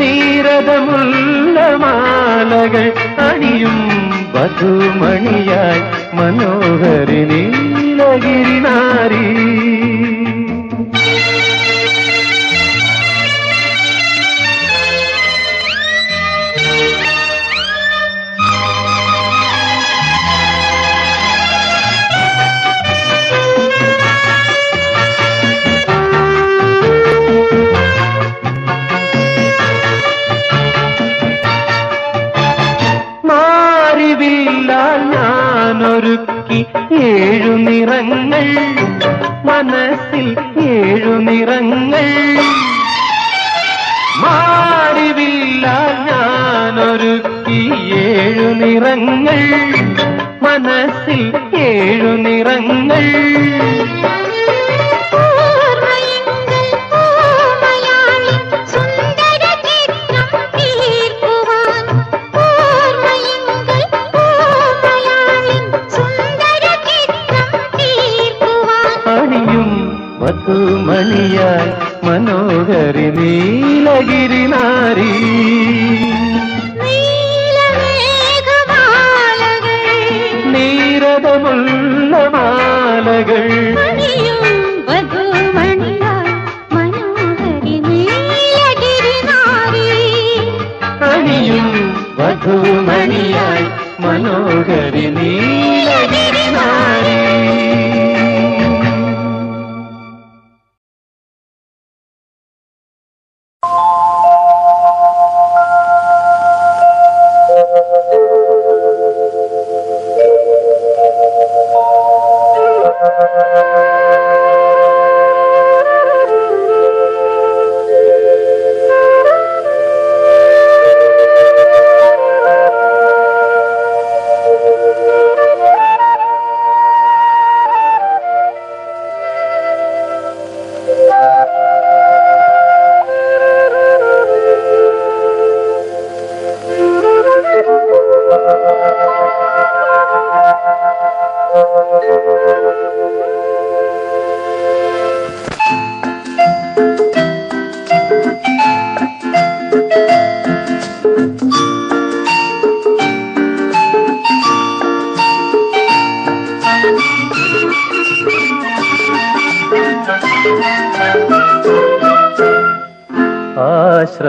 നീരദമുള്ള മാലകൾ അണിയും വധുമണിയായി മനോഹരി നീലഗിരി നാരി ഞാനൊരുക്കി 7 നിറങ്ങൾ മനസ്സിൽ 7 നിറങ്ങൾ മാറിവില്ല ഞാനൊരുക്കി 7 നിറങ്ങൾ മനസ്സിൽ 7 നിറങ്ങൾ വധുമണിയായി മനോഹരി നീലഗിരി നാരി നീരദമുള്ള മാലകൾ വധുമണിയായി മനോഹരി നീലഗിരി നാരി അണിയും വധുമണിയായി മനോഹരി നീലഗിരി നാരി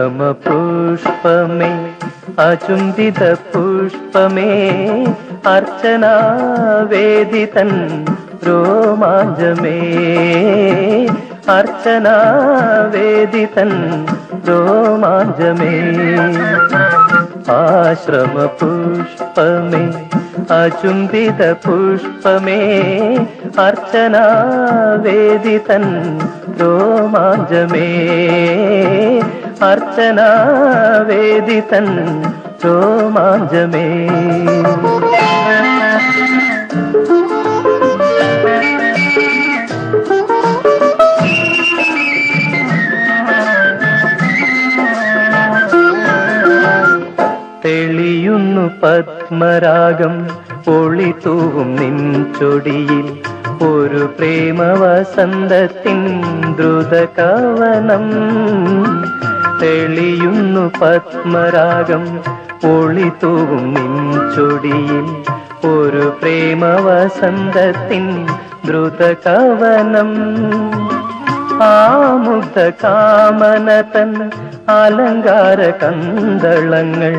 ആശ്രമ പുഷ്പമേ അചുംബിത പുഷ്പമേ അർച്ചനാ വേദിതൻ രോമാഞ്ചമേ അർച്ചനാ വേദിതൻ രോമാഞ്ചമേ ആശ്രമ പുഷ്പമേ അചുംബിത പുഷ്പമേ അർച്ചനാ വേദിതൻ രോമാഞ്ചമേ അർച്ചനാ വേദിതൻ രോമാഞ്ചമേ തെളിയുന്നു പത്മരാഗം പൊളിതൂവും നിൻ ചൊടിയിൽ ഒരു പ്രേമവസന്തത്തിൻ ദ്രുതകവനം തെളിയുന്നു പത്മരാഗം പൊളിതൂവും നിൻ ചൊടിയിൽ ഒരു പ്രേമവസന്തത്തിൻ ദ്രുതകവനം ആമുഗ്ധ കാമനതൻ അലങ്കാര കന്തളങ്ങൾ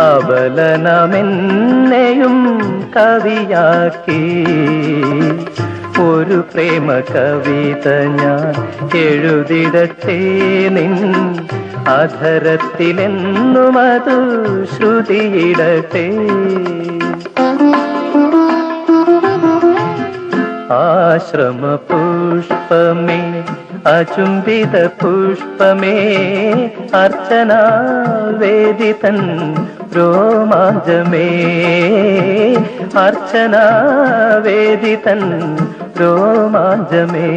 അവലനമെന്നെയും കവിയാക്കി ഒരു പ്രേമ കവിത ഞാൻ എഴുതിടട്ടെ നിൻ അധരത്തിലെന്നും അത് ശ്രുതിയിടട്ടെ ആശ്രമ പുഷ്പമേ അചുംബിത പുഷ്പമേ അർച്ചനാ വേദിതൻ രോമാഞ്ചമേ അർച്ചനാ വേദിതൻ രോമാഞ്ചമേ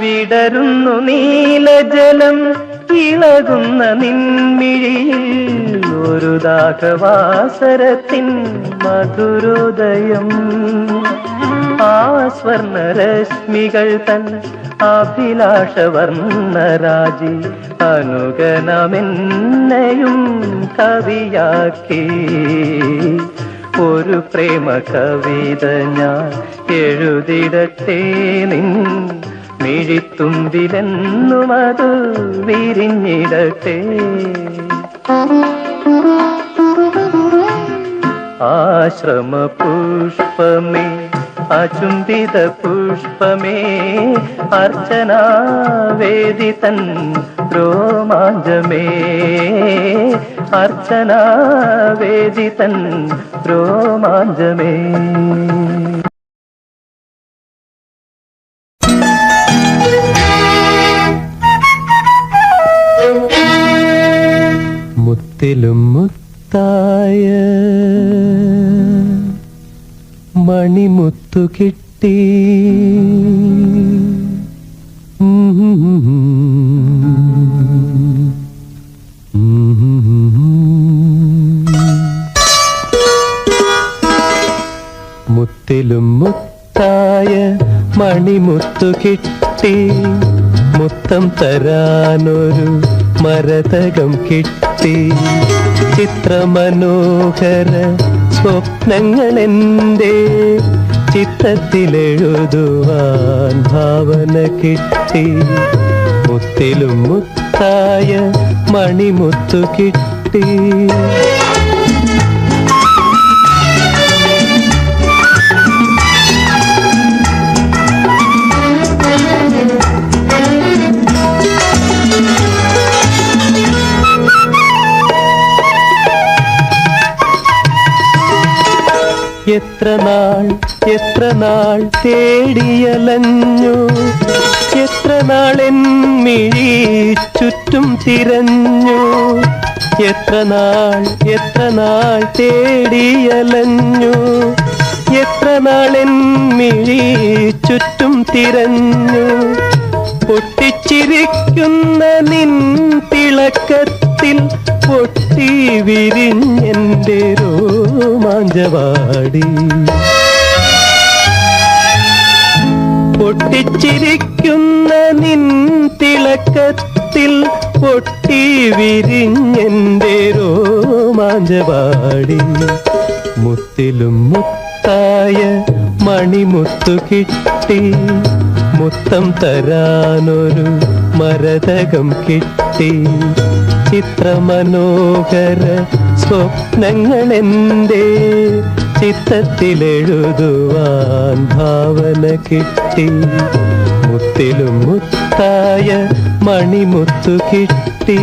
വിടരുന്നു നീലജലം ഇളകുന്ന നിൻമിഴിയിൽ ഒരു ദാഹവാസരത്തിൻ മധുരോദയം ആ സ്വർണരശ്മികൾ തൻ അഭിലാഷവർണ്ണരാജി അനുഗണമെന്നെയും കവിയാക്കി ഒരു പ്രേമ കവിത ഞാൻ എഴുതിടട്ടെ നിൻ മിഴിത്തുമ്പിലെന്നും അത് വിരിഞ്ഞിടട്ടെ ആശ്രമ പുഷ്പമേ അചുംബിത പുഷ്പമേ അർച്ചനാ വേദിതൻ രോമാഞ്ചമേ അർച്ചനാ വേദിതൻ രോമാഞ്ചമേ മുത്തിലും മുത്തായ മണിമുത്തു കിട്ടി മുത്തിലും മുത്തായ മണിമുത്തു കിട്ടി മുത്തം തരാനൊരു മരതകം കിട്ടി ചിത്രമനോഹര സ്വപ്നങ്ങളെന്റെ ചിത്രത്തിലെഴുതുവാൻ ഭാവന കിട്ടി മുത്തിലും മുത്തായ മണിമുത്തു കിട്ടി എത്ര നാൾ തേടിയലഞ്ഞു എത്ര നാളെൻ മിഴി ചുറ്റും തിരഞ്ഞു എത്ര നാൾ തേടിയലഞ്ഞു എത്ര നാളെൻ മിഴി ചുറ്റും തിരഞ്ഞു പൊട്ടിച്ചിരിക്കുന്ന നിൻ തിളക്കത്തിൽ പൊട്ടി വിരിഞ്ഞെന്റെ രോമാഞ്ചവാടി. പൊട്ടിച്ചിരിക്കുന്ന നിൻ തിളക്കത്തിൽ പൊട്ടി വിരിഞ്ഞെന്റെ രോമാഞ്ചവാടി. മുത്തിലും മുത്തായ മണിമുത്തു കിട്ടി, മുത്തം തരാനൊരു മരതകം കിട്ടി. ചിത്രമനോഹര സ്വപ്നങ്ങളെന്റെ ചിത്തത്തിലെഴുതുവാൻ ഭാവന കിട്ടി. മുത്തിലും മുത്തായ മണിമുത്തു കിട്ടി.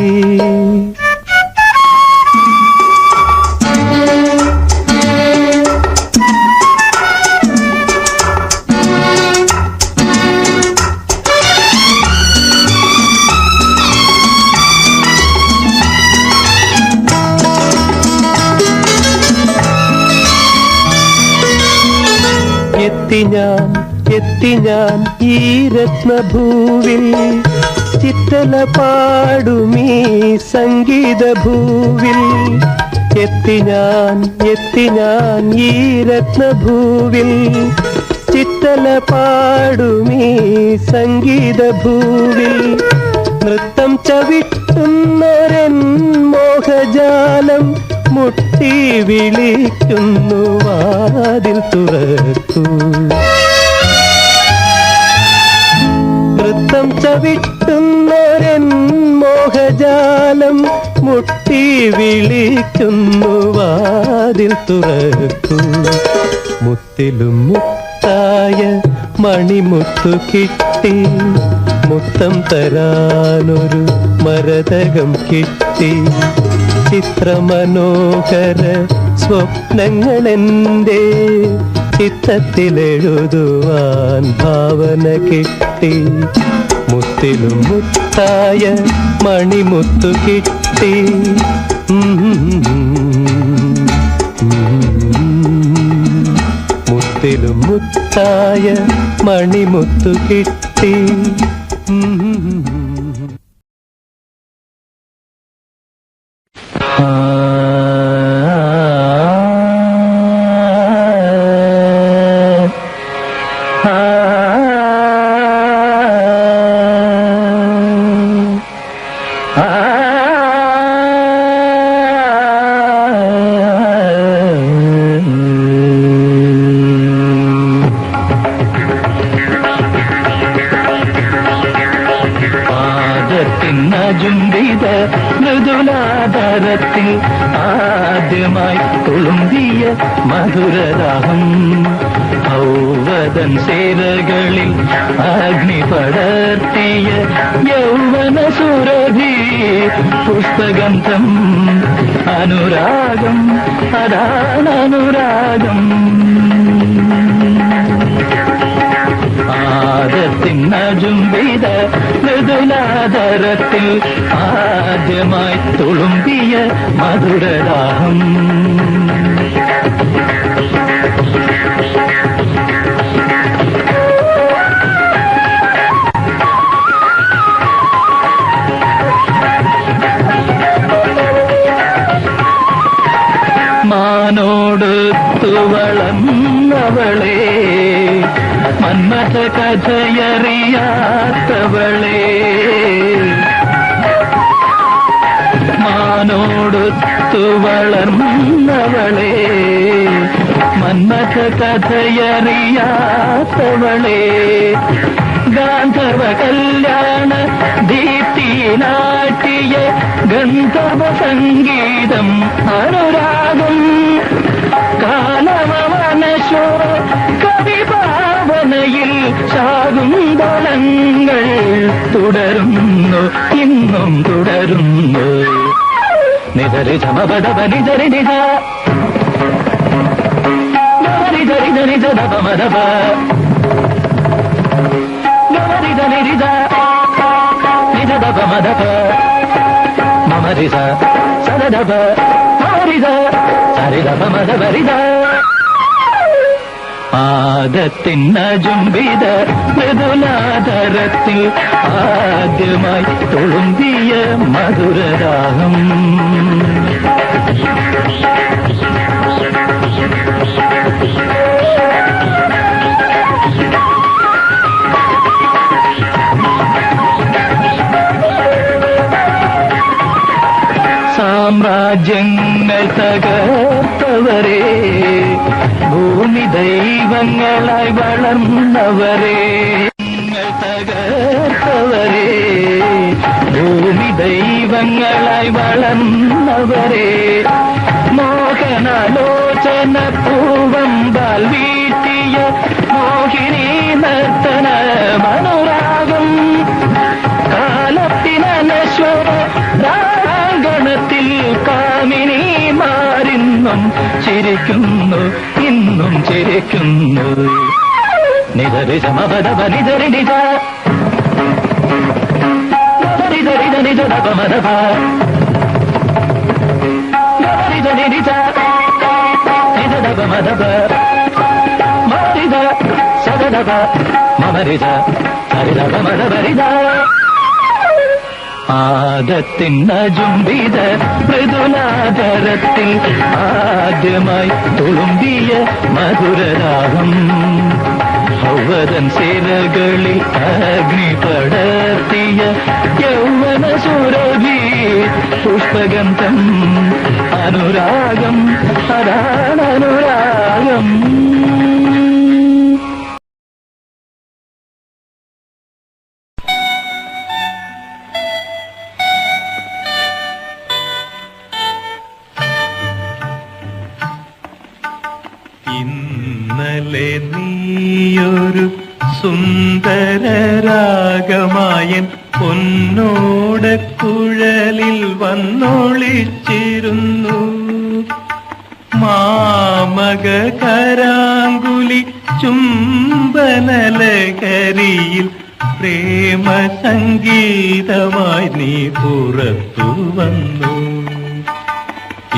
എത്തി ഞാൻ ഈ രത്നഭൂവിൽ, ചിത്തല പാടുമീ സംഗീതഭൂവിൽ. എത്തി ഞാൻ ഈ രത്നഭൂവിൽ, ചിത്തല പാടുമീ സംഗീതഭൂവിൽ. നൃത്തം ചവിട്ടുന്നൊരൻ മോഹജാലം മുട്ടി വിളിക്കുന്നു, വാതിൽ തുറക്കൂ. നൃത്തം ചവിട്ടുന്നൊരൻ മോഹജാലം മുട്ടി വിളിക്കുന്നു, വാതിൽ തുറക്കൂ. മുത്തിലും മുത്തായ മണിമുത്തു കിട്ടി, മുത്തം തരാനൊരു മരതകം കിട്ടി. ചിത്രമനോഹര സ്വപ്നങ്ങളെന്റെ ചിത്തത്തിലെഴുതുവാൻ ഭാവന കിട്ടി. മുത്തിലും മുത്തായ മണിമുത്തു കിട്ടി. മുത്തിലും മുത്തായ മണിമുത്തു കിട്ടി. ചുംബിത മൃദുലാധാരത്തിൽ ആദ്യമായി തുളുമ്പിയ മധുരരാഹം. ഔവദൻ സേരകളിൽ അഗ്നി പടർത്തിയ യൗവന സുരഭി പുഷ്പഗന്ധം. അനുരാഗം അതാണനുരാഗം. ആദത്തിനജുംബിത മൃദുലാധരത്തിൽ ആദ്യമായി തുളുമ്പിയ മധുരദാഹം. മാനോടുത്തു വളർന്നവളെ, മന്മഥ കഥയറിയാത്തവളെ. മാനോടുത്തു വളർന്നവളെ, മന്മഥ കഥയറിയാത്തവളെ. ഗാന്ധർവ കല്യാണ ദീപ്തിയിലാട്ടിയ ഗന്ധർവ സംഗീതം അനുരാഗം. കാലമനശോ കവിഭാവനയിൽ ശാകുന്തളങ്ങൾ തുടരുന്നു, ഇന്നും തുടരുന്നു. നിധരി സമപദപ നിധരി നിധ നിധരി നിധ നപമദപ നിധ നിധ നിധ ദപമദപ മമരിധ സദദപ മമരിധ സരിദപ മദപരിധ. ആദത്തിനജുംബിത മൃദുലാധരത്തിൽ ആദ്യമായി തുളുമ്പിയ മധുരരാഗം. സാമ്രാജ്യങ്ങൾ തകർത്തവരെ, ഭൂമി ദൈവങ്ങളായി വളർന്നവരെ, തകർത്തവരെ, ഭൂമി ദൈവങ്ങളായി വളർന്നവരെ, മോഹനാലോചന പൂവമ്പാൽ വീട്ടിയ മോഹിനി നർത്തന മനോരാഗം. കാലത്തിനശ്വര ഗണത്തിൽ കാമിനി മാറിന്നും ചിരിക്കുന്നു, ഇന്നും ചിരിക്കുന്നു. നിധരി സമപദപ നിധരി നിജ നിധരിധ നിജ ദപമദപ നിധ നിജ നിജ ദപമദപ മരിധ സദദപ മമരിധ ഹരിധപമദപരിധ. ആദത്തിനജുംബിത മൃദുലാധരത്തിൽ ആദ്യമായി തുളുമ്പിയ മധുരരാഗം. ൗവതൻ സേനകളിൽ അഗ്നി പടർത്തിയ യൗവന സുരഭി പുഷ്പഗന്ധം. അനുരാഗം, അതാണ് അനുരാഗം. ഇന്നലെ നീയൊരു സുന്ദരരാഗമായൻ പൊന്നോടക്കുഴലിൽ വന്നൊളിച്ചിരുന്നു. മാമക കരാങ്കുലി ചുംബനലകരിയിൽ പ്രേമ സംഗീതമായി നീ പുറത്തു വന്നു.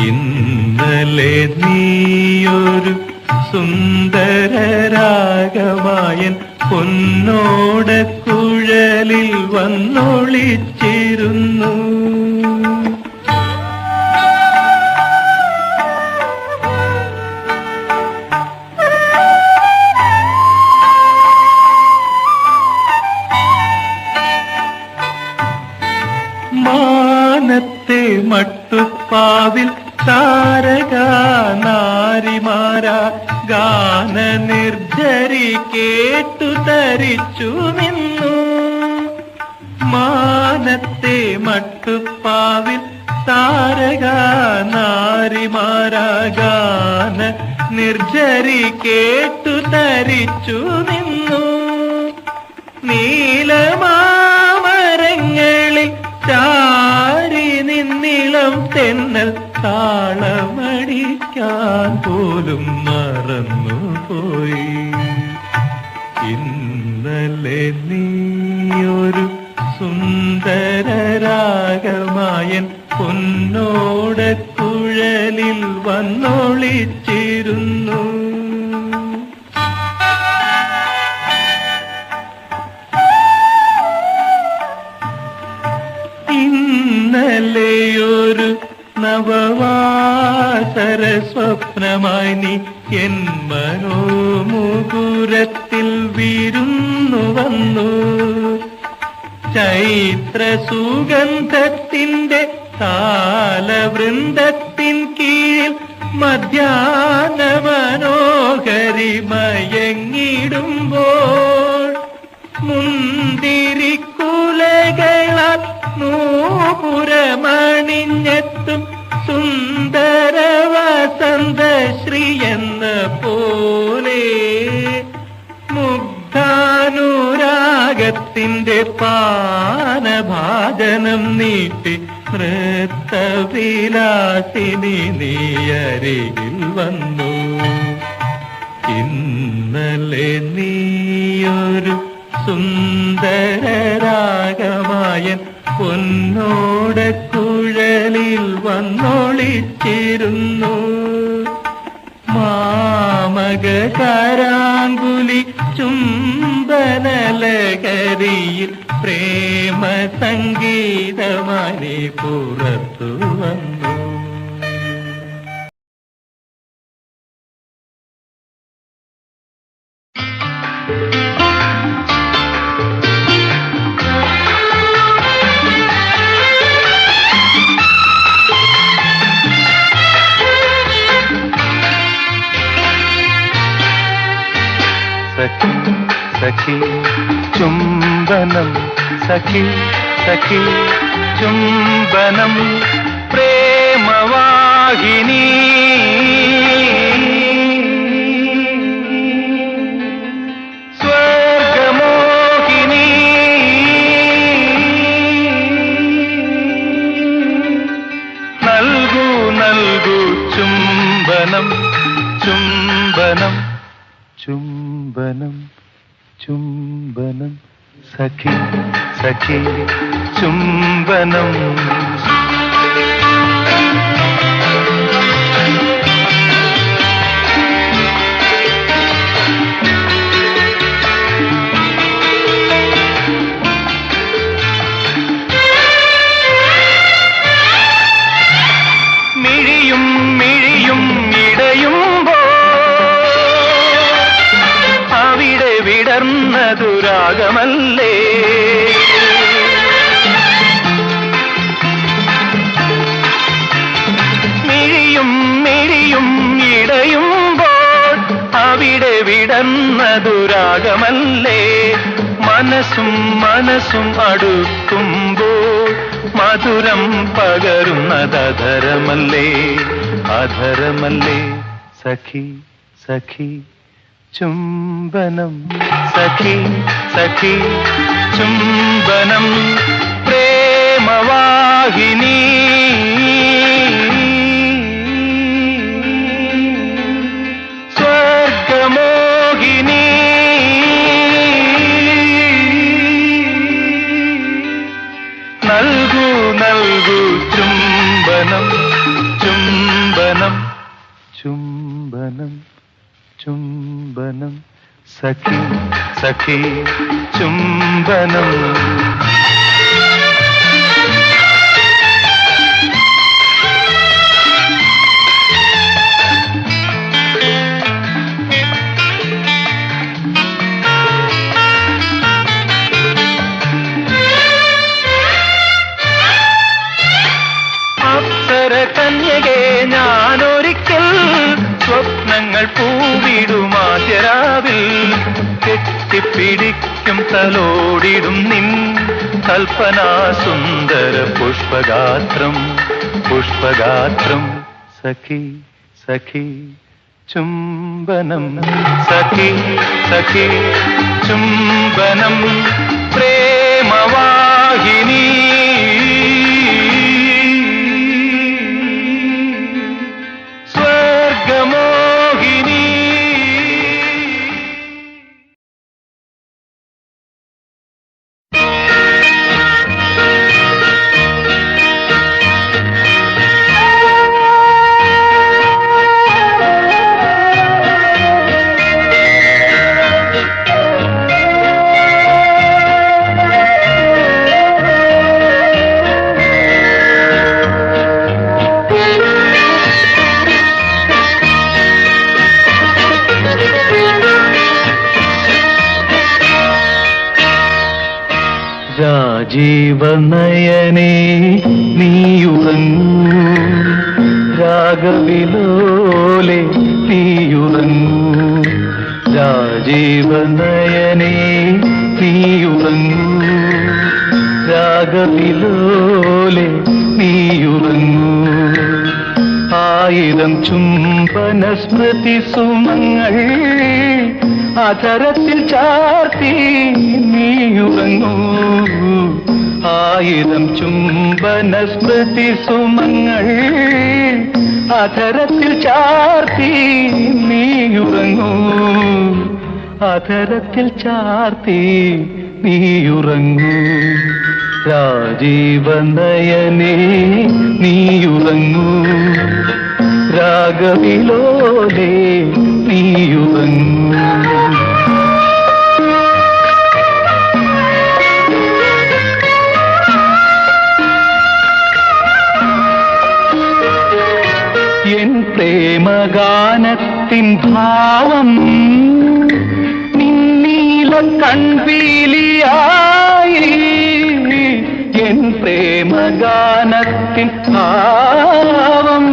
ഇന്നലെ നീയൊരു സുന്ദരരാഗമായൻ പൊന്നോടക്കുഴലിൽ വന്നൊളിച്ചിരുന്നു. മാനത്തെ മട്ടുപ്പാവിൽ താരകാ നാരിമാരാ ഗാന നിർജരി കേട്ടു തരിച്ചു നിന്നു. മാനത്തെ മട്ടുപ്പാവിൽ താരകാ നാരിമാരാ ഗാന നിർജരി കേട്ടു തരിച്ചു നിന്നു. നീലമാമരങ്ങളിൽ ചാരി നിന്നിളം തെന്നൽ താളമടിക്കാൻ പോലും മറന്നുപോയി. ഇന്നലെ നീയൊരു സുന്ദരരാഗമായൻ പൊന്നോടക്കുഴലിൽ വന്നൊളിച്ചിരുന്നു. ഇന്നലെയൊരു നവവാസര സ്വപ്നമായി നീ എൻ മനോമുകുരത്തിൽ വിരുന്നു വന്നു. ചൈത്ര സുഗന്ധത്തിന്റെ താലവൃന്ദത്തിൻ കീഴിൽ മധ്യാഹ്ന മനോഹരി മയങ്ങിടുമ്പോൾ മുന്തിരിക്കുലകളാൽ നൂപുരമണിഞ്ഞെത്തും സുന്ദര വസന്ത ശ്രീ എന്ന പോലെ മുഗ്ധാനുരാഗത്തിന്റെ പാനഭാജനം നീട്ടി നൃത്തവിലാസിനി നീയരികിൽ വന്നു. ഇന്നലെ നീയൊരു സുന്ദരരാഗമായൻ പൊന്നോടക്കുഴലിൽ വന്നൊളിച്ചിരുന്നു. മാമക കരാങ്കുലി ചുംബനലകരിയിൽ പ്രേമ സംഗീതമായി പുറത്തു വന്നു. സഖി സഖി ചുംബനം സഖി സഖി ചുംബനം പ്രേമവാഹിനി സ്വർഗമോഹിനി നൽകൂ നൽകൂ ചുംബനം ചുംബനം ചുംബനം ചുംബനം സഖി സഖി ചുംബനം. മിഴിയും മിഴിയും ഇടയുമ്പോ അവിടെ വിടർന്നതു രാഗമല്ലേ. മിഴിയും മിഴിയും ഇടയുമ്പോൾ അവിടെ വിടർന്നതു രാഗമല്ലേ. മനസ്സും മനസ്സും അടുക്കുമ്പോൾ മധുരം പകരുന്നതധരമല്ലേ അധരമല്ലേ. സഖി സഖി ചുംബനം സഖി സഖി ചുംബനം പ്രേമവാഹിനി സ്വർഗമോഹിനി നൽകൂ നൽകൂ ചുംബനം ചുംബനം ചുംബനം ചുംബനം സഖി സഖി ചുംബനം. അപ്സര കന്യകെ ഞാനൊരിക്കൽ സ്വപ്നങ്ങൾ പൂവിടുമാതിരാവിൽ കെട്ടിപ്പിടിക്കും തലോടിടും നിൻ കൽപ്പനാ സുന്ദര പുഷ്പഗാത്രം പുഷ്പഗാത്രം. സഖി സഖി ചുംബനം സഖി സഖി ചുംബനം പ്രേമവാഹിനി സ്വർഗമോഹിനി. രാജീവനയനേ നീയുറങ്ങൂ രാഗവിലോലെ നീയുറങ്ങൂ. രാജീവനയനേ നീയുറങ്ങൂ രാഗവിലോലെ നീയുറങ്ങൂ. ആയിരം ചുംബന സ്മൃതി സുമങ്ങൾ അധരത്തിൽ ചാർത്തി നീയുറങ്ങൂ. ആയിരം ചുംബന സ്മൃതി സുമങ്ങൾ അധരത്തിൽ ചാർത്തി നീയുറങ്ങൂ. അധരത്തിൽ ചാർത്തി നീയുറങ്ങൂ. രാജീവനയനേ നീയുറങ്ങൂ രാഗവിലോലെ നീ നീയുറങ്ങൂ. എൻ പ്രേമഗാനത്തിൻ ഭാവം നിന്നീല കൺപീലിയായി. എൻ പ്രേമഗാനത്തിൻ ഭാവം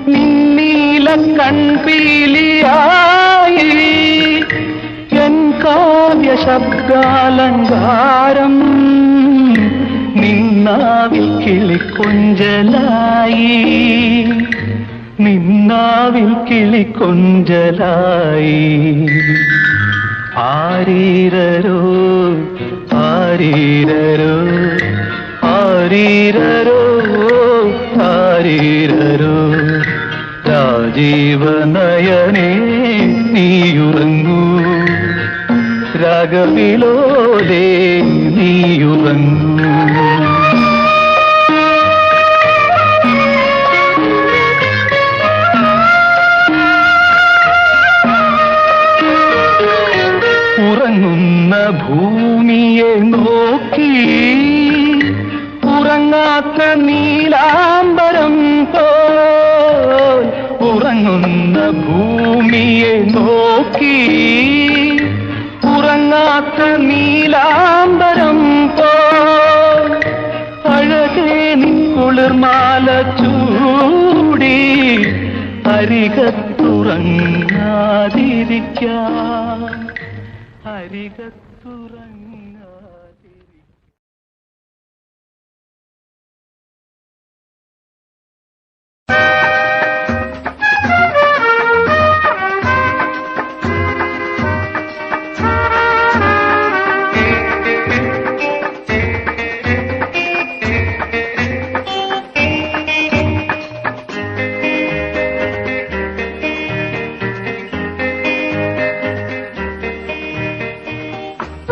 നിന്നീല കൺപീലിയായി. എൻ കാവ്യ ശബ്ദാലങ്കാരം നിന്നാവിൽ കിളിക്കൊഞ്ചലായി. നിന്നാവിൽ കിളിക്കൊഞ്ചലായി. ആരീരരോ ആരീരരോ ആരീരരോ ആരീരരോ രാജീവനയനേ നീയുറങ്ങൂ. രാഗവിലോലേ നീയുറങ്ങൂ. ഉറങ്ങുന്ന ഭൂമിയെ നോക്കി ഉറങ്ങാത്ത നീലാംബരം പോൽ. ഉറങ്ങുന്ന ഭൂമിയെ നോക്കി ഉറങ്ങാത്ത നീലാംബരം പോൽ. അഴകേ നിൻ കുളിർമാല ചൂടി അരികത്തുറങ്ങാതിരിക്കാം. അരികത്തുറങ്ങാതിരിക്കാം.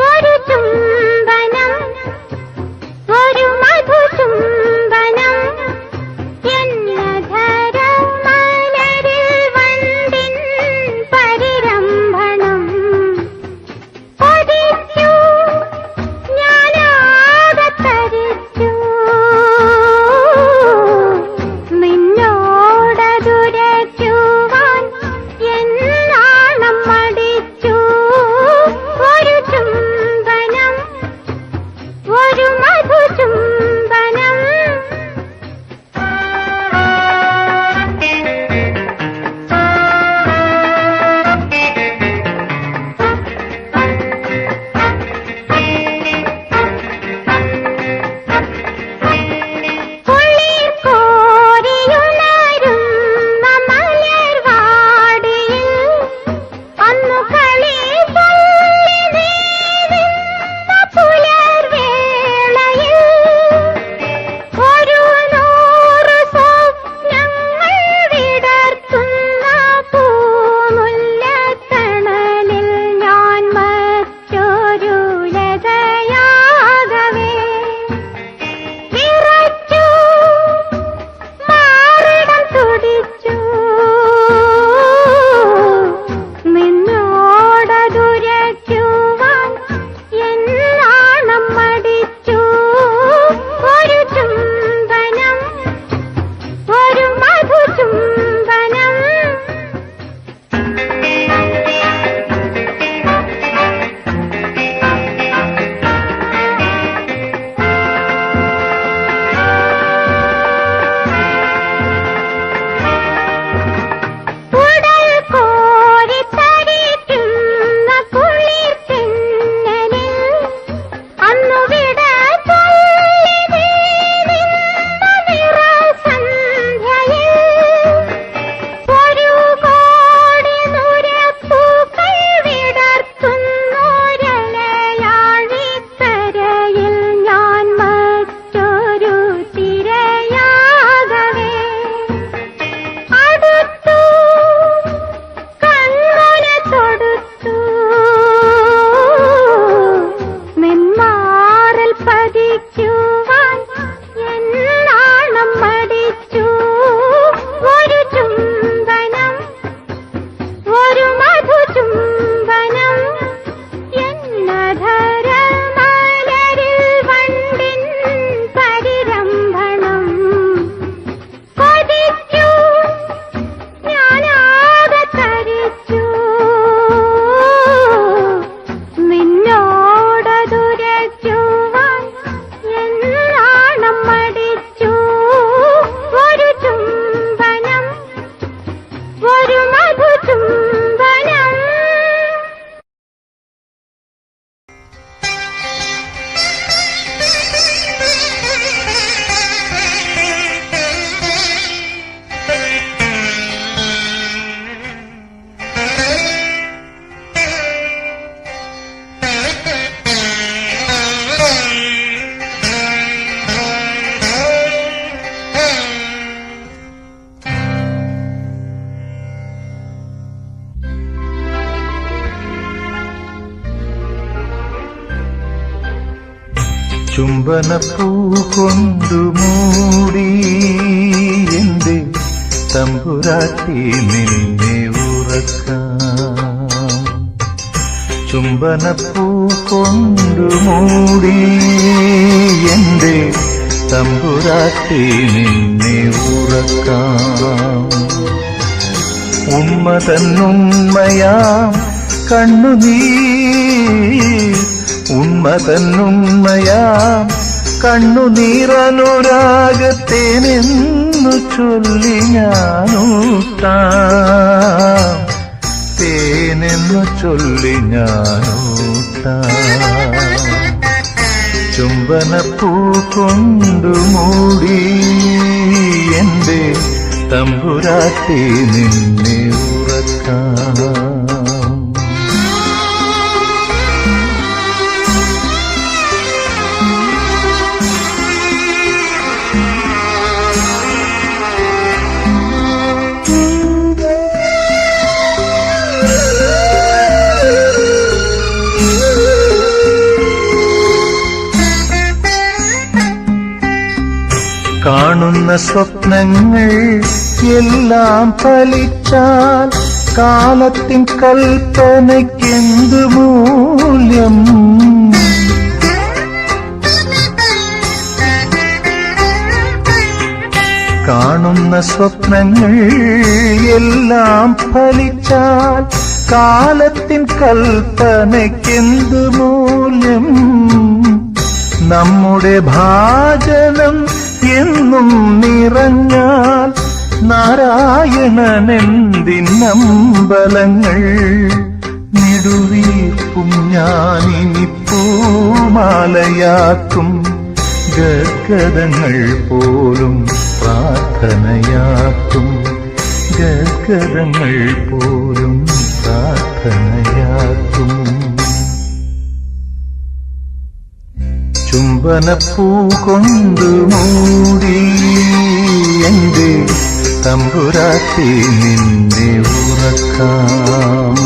ഒരു ചുംബനത്തിൽ ചുംബനപ്പൂ കൊണ്ടു മൂടി എന്റെ തമ്പുരാട്ടി നിന്നെ ഉറക്കാം. ചുംബനപ്പൂ കൊണ്ടു മൂടി എന്റെ തമ്പുരാട്ടി നിന്നെ ഉറക്കാം. ഉമ്മ തന്നുമ്മയാം കണ്ണുനീർ, ഉമ്മ തന്നുമ്മയാം കണ്ണുനീറനുരാഗത്തേനെന്നു ചൊല്ലി ഞാനൂട്ടാം, തേനെന്നു ചൊല്ലി ഞാനൂട്ടാം. ചുംബനപ്പൂ കൊണ്ടു മൂടി എന്റെ തമ്പുരാട്ടി നിന്നെ ഉറക്കാം. കാണുന്ന സ്വപ്നങ്ങൾ എല്ലാം ഫലിച്ചാൽ കാലത്തിൻ കൽപ്പനയ്ക്കെന്തു മൂല്യം? കാണുന്ന സ്വപ്നങ്ങൾ എല്ലാം ഫലിച്ചാൽ കാലത്തിൻ കൽപ്പനയ്ക്കെന്തു മൂല്യം? നമ്മുടെ ഭാജനം എന്നും നിറഞ്ഞാൽ നാരായണനെന്തിനമ്പലങ്ങൾ? നെടുവീർപ്പും ഞാനിനി പൂമാലയാക്കും, ഗദ്ഗദങ്ങൾ പോലും പ്രാർത്ഥനയാക്കും, ഗദ്ഗദങ്ങൾ പോലും പ്രാർത്ഥനയാക്കും. ചുംബനപ്പൂ കൊണ്ടു മൂടി എന്റെ തമ്പുരാട്ടി നിന്നെ ഉറക്കാം.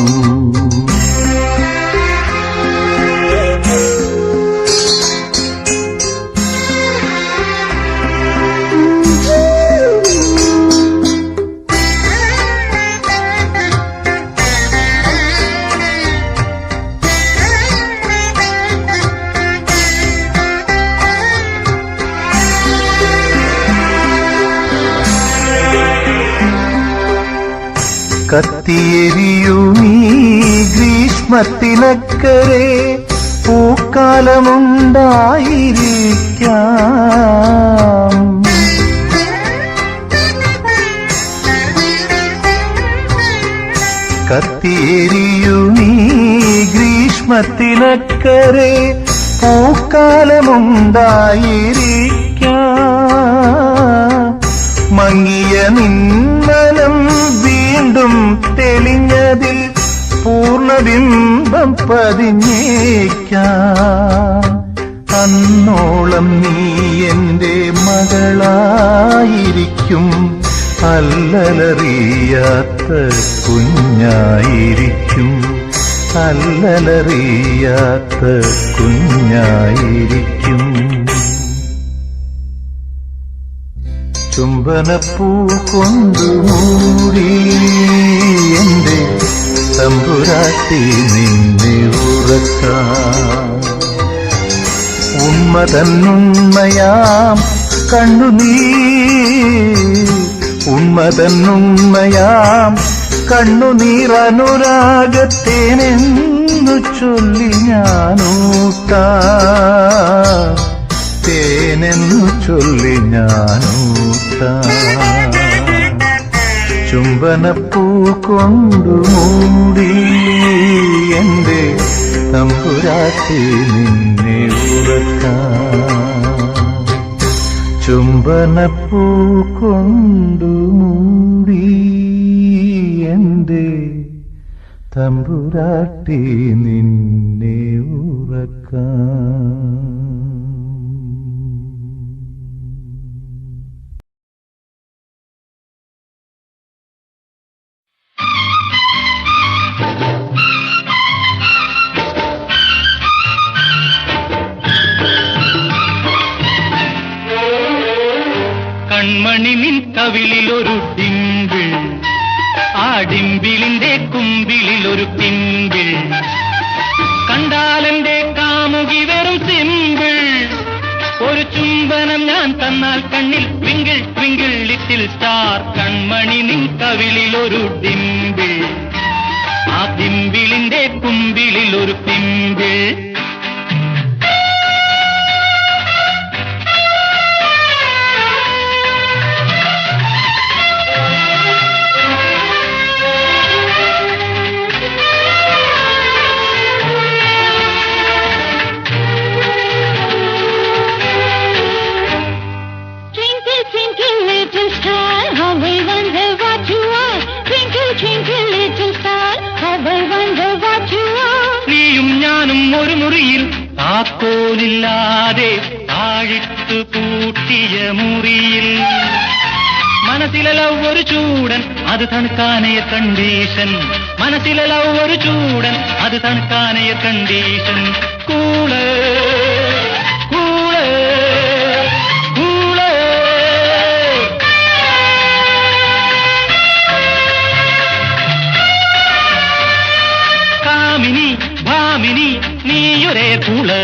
കത്തിയെരിയുമീ ഗ്രീഷ്മത്തിനക്കരെ പൂക്കാലമുണ്ടായിരിക്കാം. കത്തിയെരിയുമീ ഗ്രീഷ്മത്തിനക്കരെ പൂക്കാലമുണ്ടായിരിക്കാം. മങ്ങിയ നിന്മനം വീണ്ടും തെളിഞ്ഞതിൽ പൂർണ്ണബിംബം പതിഞ്ഞേക്കാം. അന്നോളം നീ എന്റെ മകളായിരിക്കും, അല്ലലറിയാത്ത കുഞ്ഞായിരിക്കും, അല്ലലറിയാത്ത കുഞ്ഞായിരിക്കും. ചുംബനപ്പൂ കൊണ്ടു മൂടി എന്റെ തമ്പുരാട്ടി നിന്നെ ഉറക്കാം. ഉമ്മ തന്നുമ്മയാം കണ്ണുനീർ, ഉമ്മ തന്നുമ്മയാം കണ്ണുനീറനുരാഗത്തേനെന്നു ചൊല്ലി ഞാനൂട്ടാം, തേനെന്നു ചൊല്ലി ഞാനൂട്ടാം. ചുംബനപ്പൂ കൊണ്ടു മൂടി എന്റെ തമ്പുരാട്ടി നിന്നെ ഉറക്കാം. ചുംബനപ്പൂ കൊണ്ടു മൂടി എന്റെ തമ്പുരാട്ടി നിന്നെ ഉറക്കാം. കൺമണി നിൻ കവിളിലൊരു ഡിമ്പിൾ, ആ ഡിമ്പിളിന്റെ കുമ്പിളിലൊരു പിമ്പിൾ, കണ്ടാലെന്റെ കാമുകി വെറും സിമ്പിൾ. ഒരു ചുംബനം ഞാൻ തന്നാൽ കണ്ണിൽ ട്വിങ്കിൾ ട്വിങ്കിൾ ലിറ്റിൽ സ്റ്റാർ. കൺമണി നിൻ കവിളിലൊരു ഡിമ്പിൾ, ആ ഡിമ്പിളിന്റെ കുമ്പിളിലൊരു പിമ്പിൾ. നീയും ഞാനും ഒരു മുറിയിൽ താക്കോലില്ലാതെ താഴിട്ടു പൂട്ടിയ മുറിയിൽ, മനസ്സിലെ ലവ് ഒരു ചൂടൻ അത് തണുക്കാനയ കണ്ടീഷൻ, മനസ്സിലെ ലവ് ഒരു ചൂടൻ അത് തണുക്കാനയ കണ്ടീഷൻ. Cool cool cool. കാമിനി ഭാമിനി നീയൊരേ കൂള്.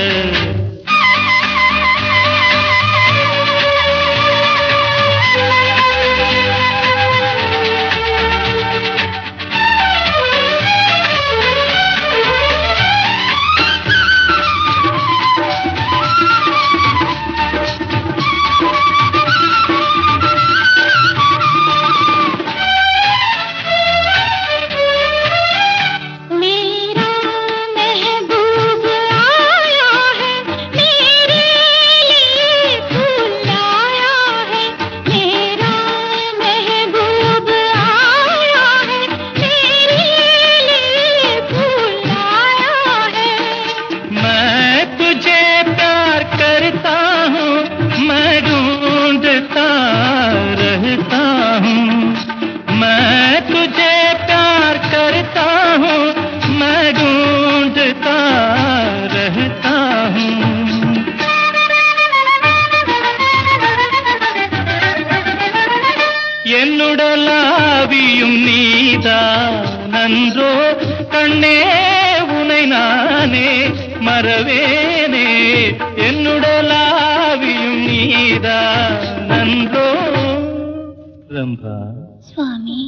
என்னுடலாவியும் நீதானன்றோ கண்ணே உனை நானே மறவேனே. என்னுடலாவியும் நீதானன்றோ. ரம்பா സ്വാമി.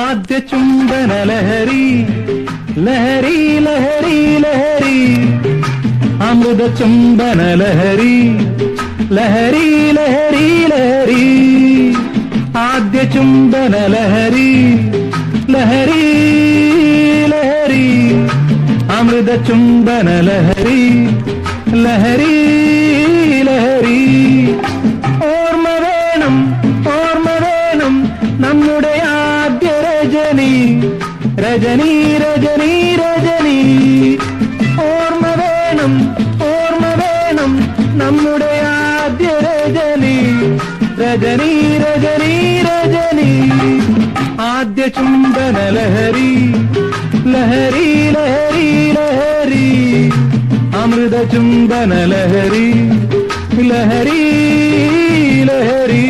ആദ്യ ചുംബന ലഹരി ലഹരി ലഹരി ലഹരി, അമൃത ചുംബന ലഹരി ലഹരി ലഹരി ലഹരി. ആദ്യ ചുംബന ലഹരി ലഹരി ലഹരി, അമൃത ചുംബന ലഹരി ലഹരി ലഹരി. ഓർമ്മ വേണം ഓർമ്മ വേണം നമ്മുടെ ആദ്യ രജനി രജനി രജനി രജനി. ഓർമ്മ വേണം നമ്മുടെ ആദ്യ രജനി രജനി രജനി രജനി. ആദ്യ ചുംബന ലഹരി ലഹരി ലഹരി ലഹരി, അമൃത ചുംബന ലഹരി ലഹരി ലഹരി.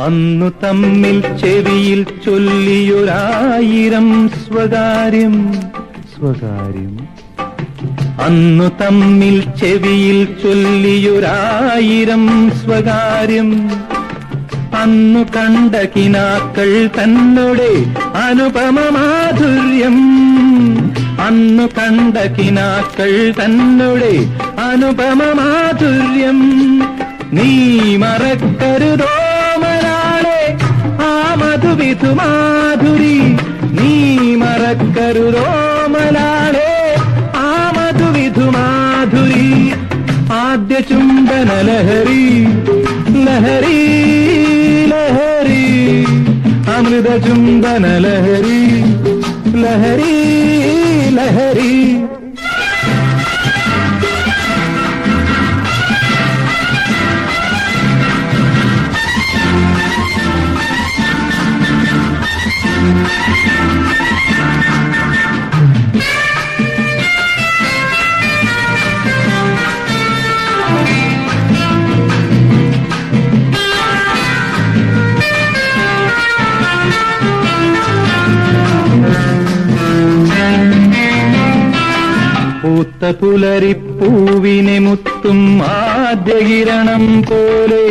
അന്നു തമ്മിൽ ചെവിയിൽ ചൊല്ലിയൊരായിരം സ്വകാര്യം സ്വകാര്യം. അന്നു തമ്മിൽ ചെവിയിൽ ചൊല്ലിയൊരായിരം സ്വകാര്യം. അന്നു കണ്ട കിനാക്കൾ തന്നോടെ അനുപമ മാധുര്യം. അന്നു കണ്ട കിനാക്കൾ തന്നോടെ അനുപമ മാധുര്യം. നീ മറക്കരുതോ മധുവിധുമാധുരി നീ മറക്കരുതോ മലാളെ ആ മധുവിധുമാധുരി ആദ്യ ചുംബന ലഹരി ലഹരി ലഹരി അമൃത ചുംബന ലഹരി ലഹരി ലഹരി പൂത്ത പുലരിപ്പൂവിനെ മുത്തും ആദ്യകിരണം പോലെ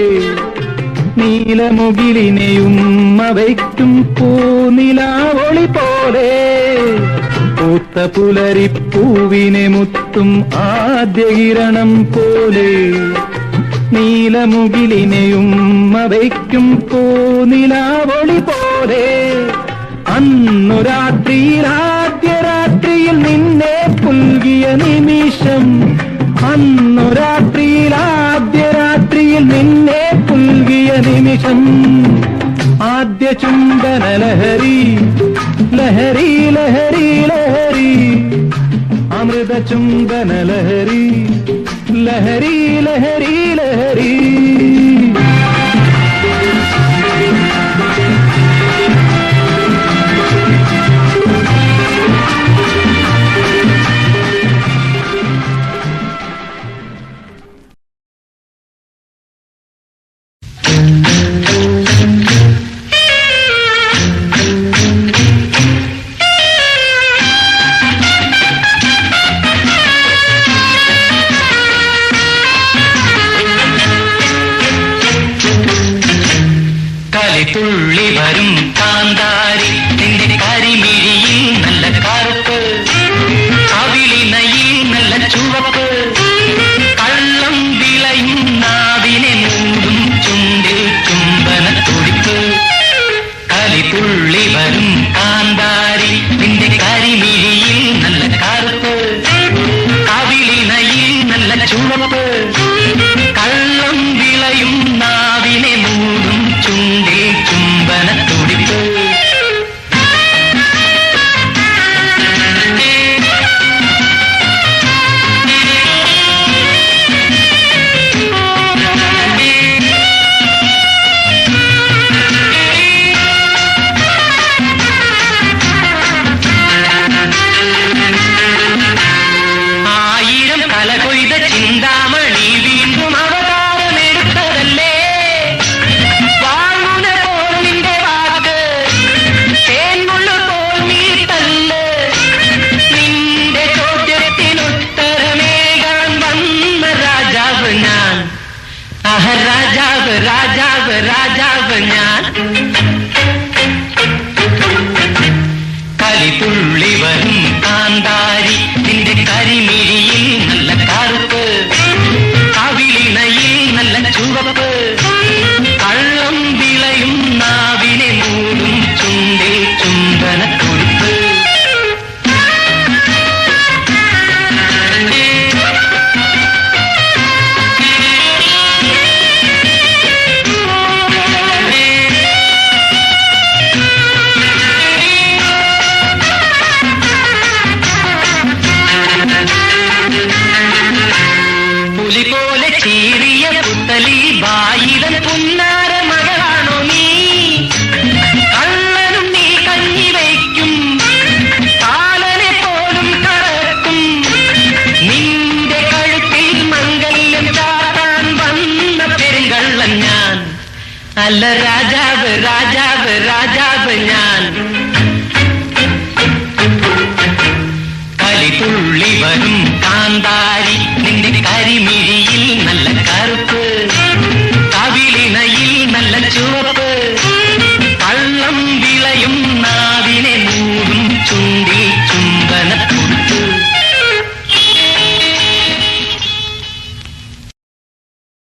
നീലമുകിലിനെയുമ്മ വയ്ക്കും പൂനിലാവൊളി പോലെ പൂത്ത പുലരിപ്പൂവിനെ മുത്തും ആദ്യകിരണം പോലെ നീലമുകിലിനെയുമ്മ വയ്ക്കും പൂനിലാവൊളി പോലെ അന്നു രാത്രിയിൽ ആദ്യ രാത്രിയിൽ നിന്നെ പുൽകിയ നിമിഷം അന്നു രാത്രിയിൽ ആദ്യ രാത്രിയിൽ നിന്നെ പുൽകിയ നിമിഷം ആദ്യ ചുംബന ലഹരി ലഹരി ലഹരി ലഹരി അമൃത ചുംബന ലഹരി ലഹരി ലഹരി ലഹരി തുള്ളി വരും കാന്താരി നിന്റെ കരിമിഴിയിൽ നല്ല കറുപ്പ് കവിളിനയിൽ നല്ല ചുവപ്പ് കള്ളം വിളയും നാവിനെ മൂടും ചുണ്ടിൽ ചുംബന തുടിപ്പ് കലിതുള്ളി വരും കാന്താരി നിന്റെ കരിമിഴിയിൽ നല്ല കറുപ്പ് കവിളിനയിൽ നല്ല ചുവപ്പ് കള്ളം വിളയും നാവിനെ മൂടും ചുണ്ടിൽ ചുംബന തുടിപ്പ് ആയിരം കല കൊയ്ത ചിന്താമണി വീണ്ടും അവതാരമെടുത്തതല്ലേ വാങ്ങുന്ന പോൽ നിന്റെ വാക്ക് തേൻമുള്ള പോൽ നീ തല്ല് നിന്റെ ചോദ്യത്തിനുത്തരമേകാൻ വന്ന രാജാവ് ഞാൻ രാജാവ് രാജാവ് രാജാവ് ഞാൻ കലിതുള്ളി വരും കാന്താരി നിന്റെ കരിമിഴിയിൽ നല്ല കറുപ്പ് കവിളിനയിൽ നല്ല ചുവപ്പ് കള്ളം വിളയും നാവിനെ മൂടും ചുണ്ടിൽ ചുംബന തുടിപ്പ് പുലി പോലെ ചീറിയ പുത്തലി ബായിടൻ പുന്നാര മകളാണോ നീ കള്ളനും നീ കഞ്ഞി വയ്ക്കും കാലനെ പോലും കറക്കും നിന്റെ കഴുത്തിൽ മംഗല്യം ചാടാൻ വന്ന പെരുങ്കള്ളൻ ഞാൻ അല്ല രാജാവ് രാജാവ് രാജാവ് ഞാൻ കലിതുള്ളി വരും കാന്താരി നിന്റെ കരിമിഴിയിൽ നല്ല കറുപ്പ് കവിളിനയിൽ നല്ല ചുവപ്പ്